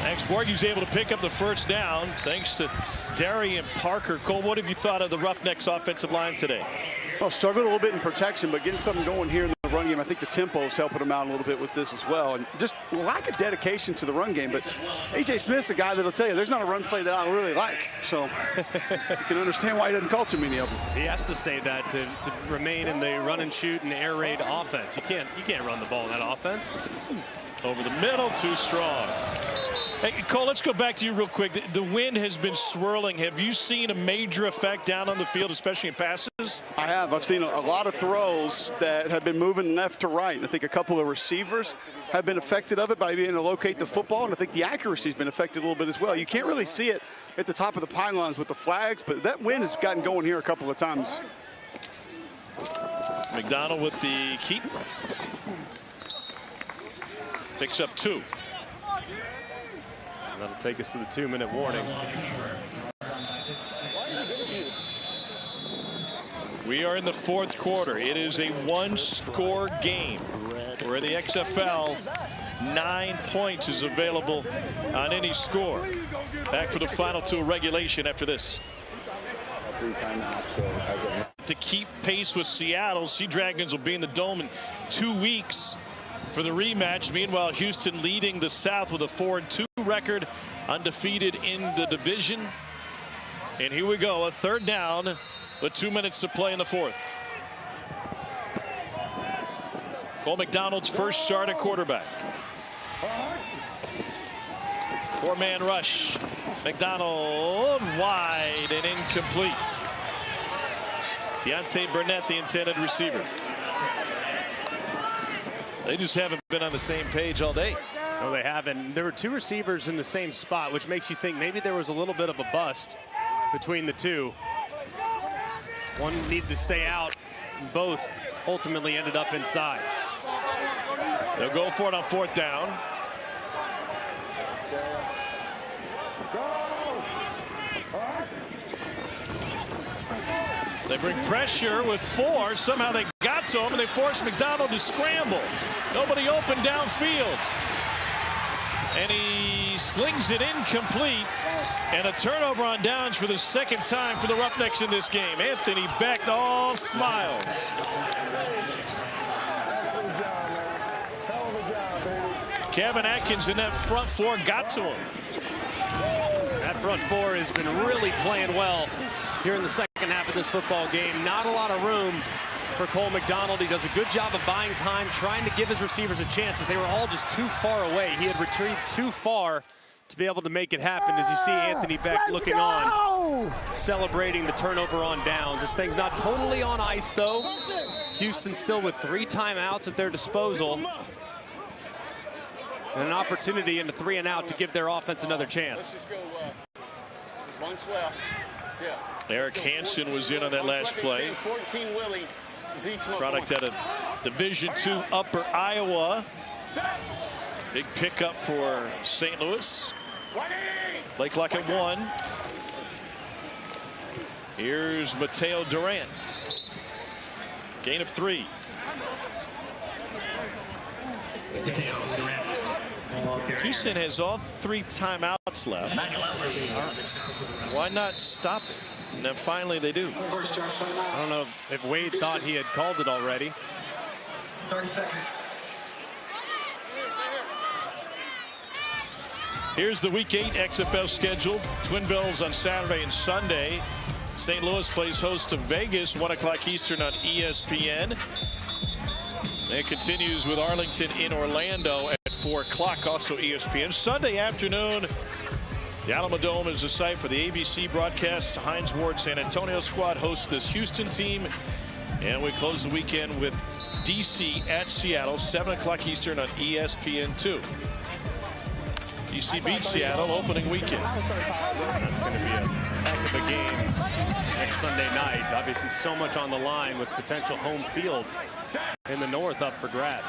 Max Borghi's able to pick up the first down thanks to Darian Parker. Cole, what have you thought of the Roughnecks offensive line today? Well, struggled a little bit in protection, but getting something going here in the run game. I think the tempo is helping them out a little bit with this as well. And just lack of dedication to the run game. But A.J. Smith's a guy that'll tell you there's not a run play that I really like. So you can understand why he doesn't call too many of them. He has to say that to remain in the run and shoot and air raid offense. You can't run the ball in that offense. Over the middle, too strong. Hey, Cole, let's go back to you real quick. The wind has been swirling. Have you seen a major effect down on the field, especially in passes? I have. I've seen a lot of throws that have been moving left to right. I think a couple of receivers have been affected of it by being able to locate the football, and I think the accuracy has been affected a little bit as well. You can't really see it at the top of the pylons with the flags, but that wind has gotten going here a couple of times. McDonald with the keep. Picks up 2. That'll take us to the 2-minute warning. We are in the 4th quarter. It is a 1-score game. We're in the XFL. 9 points is available on any score. Back for the final 2 of regulation after this. To keep pace with Seattle, Sea Dragons will be in the Dome in 2 weeks for the rematch. Meanwhile, Houston leading the South with a 4-2 record, undefeated in the division. And here we go, a 3rd down with 2 minutes to play in the 4th. Cole McDonald's first start at quarterback. 4-man rush. McDonald wide and incomplete. Deontay Burnett, the intended receiver. They just haven't been on the same page all day. No, they haven't. There were 2 receivers in the same spot, which makes you think maybe there was a little bit of a bust between the 2. One needed to stay out, and both ultimately ended up inside. They'll go for it on 4th down. They bring pressure with 4. Somehow they got to him, and they forced McDonald to scramble. Nobody open downfield. And he slings it incomplete. And a turnover on downs for the 2nd time for the Roughnecks in this game. Anthony Beck all smiles. Kevin Atkins in that front 4 got to him. That front 4 has been really playing well here in the 2nd half of this football game. Not a lot of room for Cole McDonald. He does a good job of buying time, trying to give his receivers a chance, but they were all just too far away. He had retreated too far to be able to make it happen. As you see Anthony Beck looking on, celebrating the turnover on downs. This thing's not totally on ice, though. Houston still with 3 timeouts at their disposal. And an opportunity in the 3 and out to give their offense another chance. Eric Hansen was in on that last play. Product out of Division II Upper Iowa. Big pickup for St. Louis. Play clock at 1. Here's Mateo Durant. Gain of 3. Houston has all 3 timeouts left. Why not stop it? And then finally they do. I don't know if Wade thought he had called it already. 30 seconds. Here's the Week 8 XFL schedule. Twin Bills on Saturday and Sunday. St. Louis plays host to Vegas, 1 o'clock Eastern on ESPN. It continues with Arlington in Orlando at 4 o'clock, also ESPN. Sunday afternoon, the Alamo Dome is the site for the ABC broadcast. Hines Ward San Antonio squad hosts this Houston team. And we close the weekend with DC at Seattle, 7 o'clock Eastern on ESPN2. DC beats Seattle opening weekend. That's going to be a heck of a game next Sunday night. Obviously so much on the line with potential home field in the north up for grabs.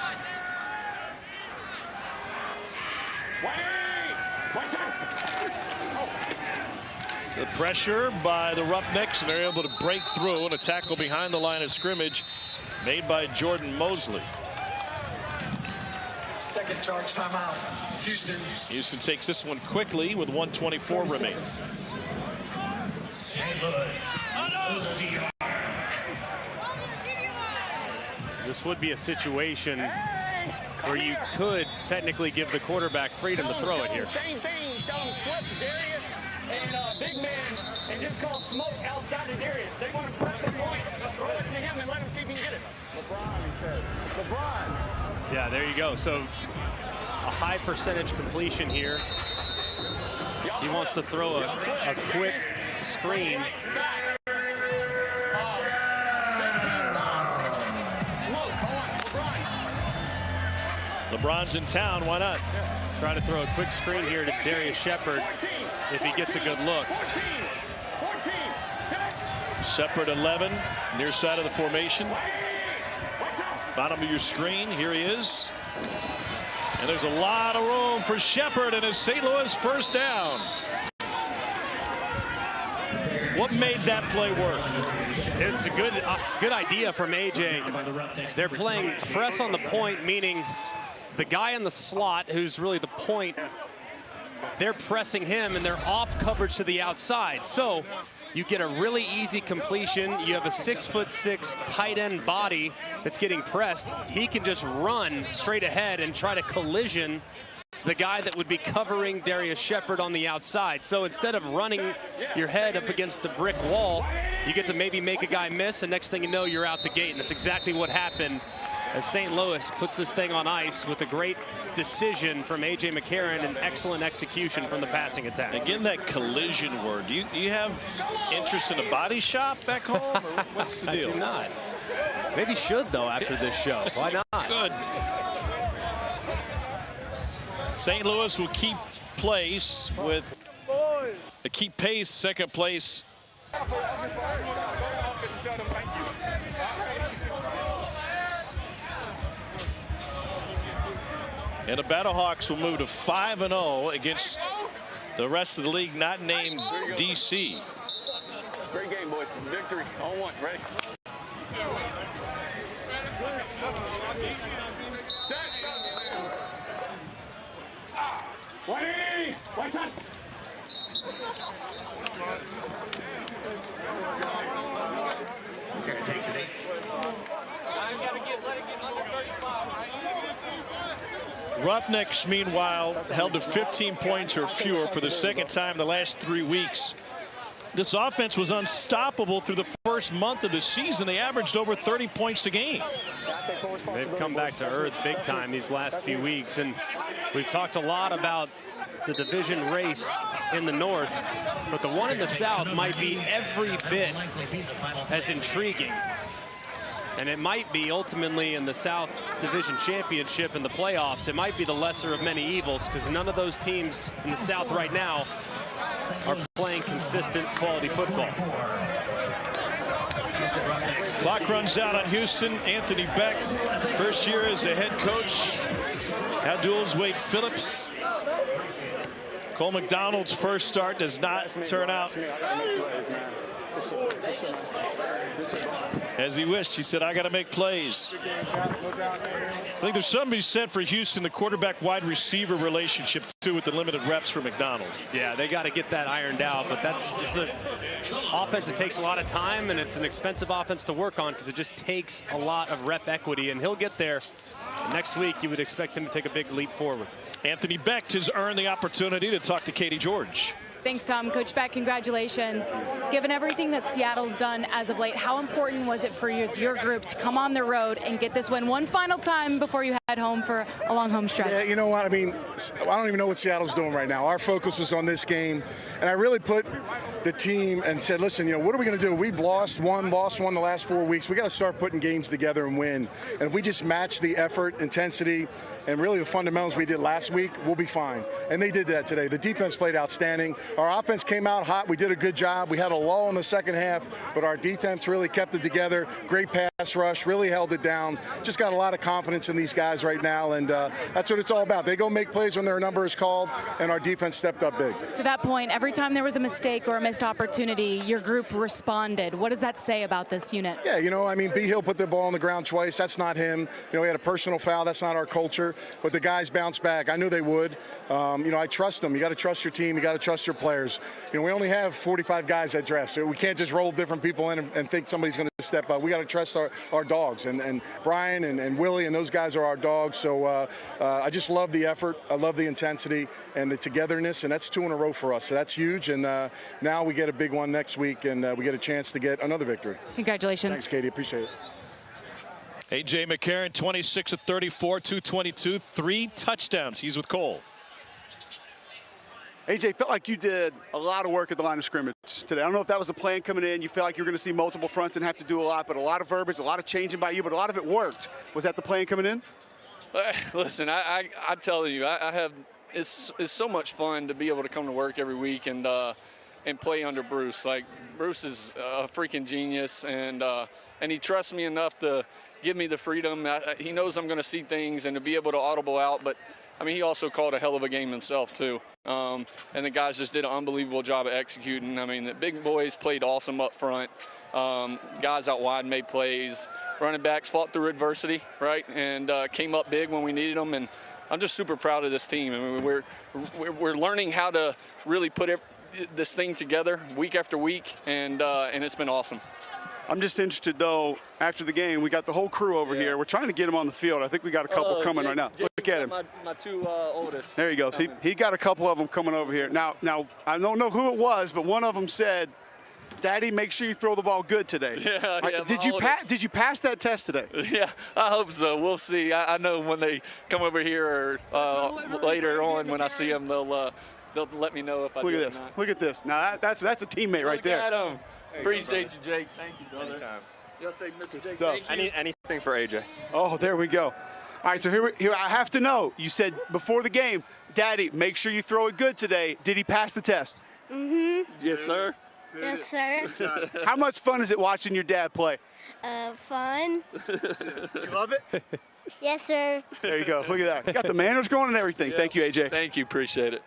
The pressure by the Roughnecks, and they're able to break through, and a tackle behind the line of scrimmage made by Jordan Mosley. 2nd charge timeout. Houston. Houston takes this one quickly with 1:24 remaining. This would be a situation where you could technically give the quarterback freedom to throw it here. Same thing. Tell him flip Darius and big man and just call smoke outside of Darius. They want to press the point. Throw it to him and let him see if he can get it. LeBron, he said. LeBron. Yeah, there you go. So a high percentage completion here He wants to throw a quick screen. LeBron's in town, why not? Trying to throw a quick screen here to Darius Shepard if he gets a good look. Shepard 11, near side of the formation. Bottom of your screen, here he is. And there's a lot of room for Shepard, and it's St. Louis first down. What made that play work? It's a good idea from AJ. They're playing press on the point, meaning the guy in the slot, who's really the point, they're pressing him, and they're off coverage to the outside. So you get a really easy completion. You have a 6'6" tight end body that's getting pressed. He can just run straight ahead and try to collision the guy that would be covering Darius Shepard on the outside. So instead of running your head up against the brick wall, you get to maybe make a guy miss, and next thing you know, you're out the gate. And that's exactly what happened as St. Louis puts this thing on ice with a great decision from A.J. McCarron and excellent execution from the passing attack. Again, that collision word. Do you have interest in a body shop back home? Or what's the deal? I do not. Maybe should, though, after this show. Why not? Good. St. Louis will keep pace with second place. And the BattleHawks will move to 5-0 against the rest of the league not named DC. Great game, boys. Victory on one. Ready? Set. 180. Right side. Okay, takes it 8. Roughnecks, meanwhile, held to 15 points or fewer for the second time in the last 3 weeks. This offense was unstoppable through the first month of the season. They averaged over 30 points a game. They've come back to earth big time these last few weeks, and we've talked a lot about the division race in the north, but the one in the south might be every bit as intriguing. And it might be ultimately in the South Division Championship in the playoffs. It might be the lesser of many evils, because none of those teams in the South right now are playing consistent quality football. Clock runs out on Houston. Anthony Beck, first year as a head coach. Abdul's Wade Phillips. Cole McDonald's first start does not turn out as he wished. He said, I got to make plays. I think there's something to be said for Houston, the quarterback-wide receiver relationship, too, with the limited reps for McDonald. Yeah, they got to get that ironed out, but it's an offense that takes a lot of time, and it's an expensive offense to work on because it just takes a lot of rep equity, and he'll get there. Next week, you would expect him to take a big leap forward. Anthony Becht has earned the opportunity to talk to Katie George. Thanks, Tom. Coach Beck, congratulations. Given everything that Seattle's done as of late, how important was it for your group to come on the road and get this win one final time before you head home for a long home stretch? Yeah, you know what? I mean, I don't even know what Seattle's doing right now. Our focus was on this game, and I really put the team and said, listen, what are we going to do? We've lost one the last 4 weeks. We got to start putting games together and win. And if we just match the effort, intensity, and really the fundamentals we did last week, we'll be fine. And they did that today. The defense played outstanding. Our offense came out hot. We did a good job. We had a lull in the second half, but our defense really kept it together. Great pass rush, really held it down. Just got a lot of confidence in these guys right now, and that's what it's all about. They go make plays when their number is called, and our defense stepped up big. To that point, every time there was a mistake or a missed opportunity, your group responded. What does that say about this unit? Yeah, I mean, B. Hill put the ball on the ground twice. That's not him. He had a personal foul. That's not our culture. But the guys bounced back. I knew they would. I trust them. You got to trust your team. You got to trust your players. We only have 45 guys that dress. So we can't just roll different people in and think somebody's going to step up. We got to trust our dogs. And Brian and Willie and those guys are our dogs. So I just love the effort. I love the intensity and the togetherness. And that's 2 in a row for us. So that's huge. And now we get a big one next week, and we get a chance to get another victory. Congratulations. Thanks, Katie. Appreciate it. A.J. McCarron, 26 of 34, 222, 3 touchdowns. He's with Cole. AJ, felt like you did a lot of work at the line of scrimmage today. I don't know if that was the plan coming in. You felt like you were going to see multiple fronts and have to do a lot, but a lot of verbiage, a lot of changing by you, but a lot of it worked. Was that the plan coming in? Listen, I tell you, it's so much fun to be able to come to work every week and play under Bruce. Like, Bruce is a freaking genius, and he trusts me enough to give me the freedom. He knows I'm going to see things and to be able to audible out, but I mean, he also called a hell of a game himself, too. And the guys just did an unbelievable job of executing. I mean, the big boys played awesome up front. Guys out wide made plays. Running backs fought through adversity, right, and came up big when we needed them. And I'm just super proud of this team. I mean, we're learning how to really put this thing together week after week, and it's been awesome. I'm just interested, though, after the game, we got the whole crew over here. We're trying to get him on the field. I think we got a couple coming right now. Look at him. My two oldest. There he goes. He got a couple of them coming over here. Now, I don't know who it was, but one of them said, Daddy, make sure you throw the ball good today. Yeah, Did you pass that test today? Yeah, I hope so. We'll see. I know when they come over here or later on when I see them, they'll let me know if I did or not. Look at this. Now, that's a teammate right there. Look at him. Appreciate you, Jake. Thank you, brother. Anytime. Y'all say, Mr. Jake, stuff. thank you. Anything for AJ. Oh, there we go. All right, so here I have to know. You said before the game, Daddy, make sure you throw it good today. Did he pass the test? Yes, sir. Yes, sir. How much fun is it watching your dad play? Fun. You love it? Yes, sir. There you go. Look at that. You got the manners going and everything. Yeah. Thank you, AJ. Thank you. Appreciate it.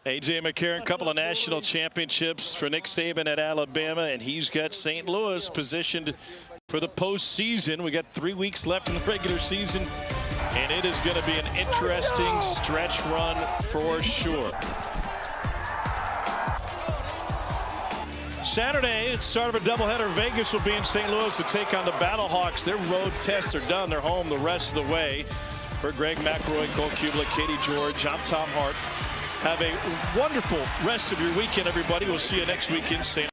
A.J. McCarron, couple of national championships for Nick Saban at Alabama, and he's got St. Louis positioned for the postseason. We got 3 weeks left in the regular season, and it is going to be an interesting stretch run for sure. Saturday, it's start of a doubleheader. Vegas will be in St. Louis to take on the BattleHawks. Their road tests are done. They're home the rest of the way. For Greg McElroy, Cole Kublik, Katie George, I'm Tom Hart. Have a wonderful rest of your weekend, everybody. We'll see you next week in St.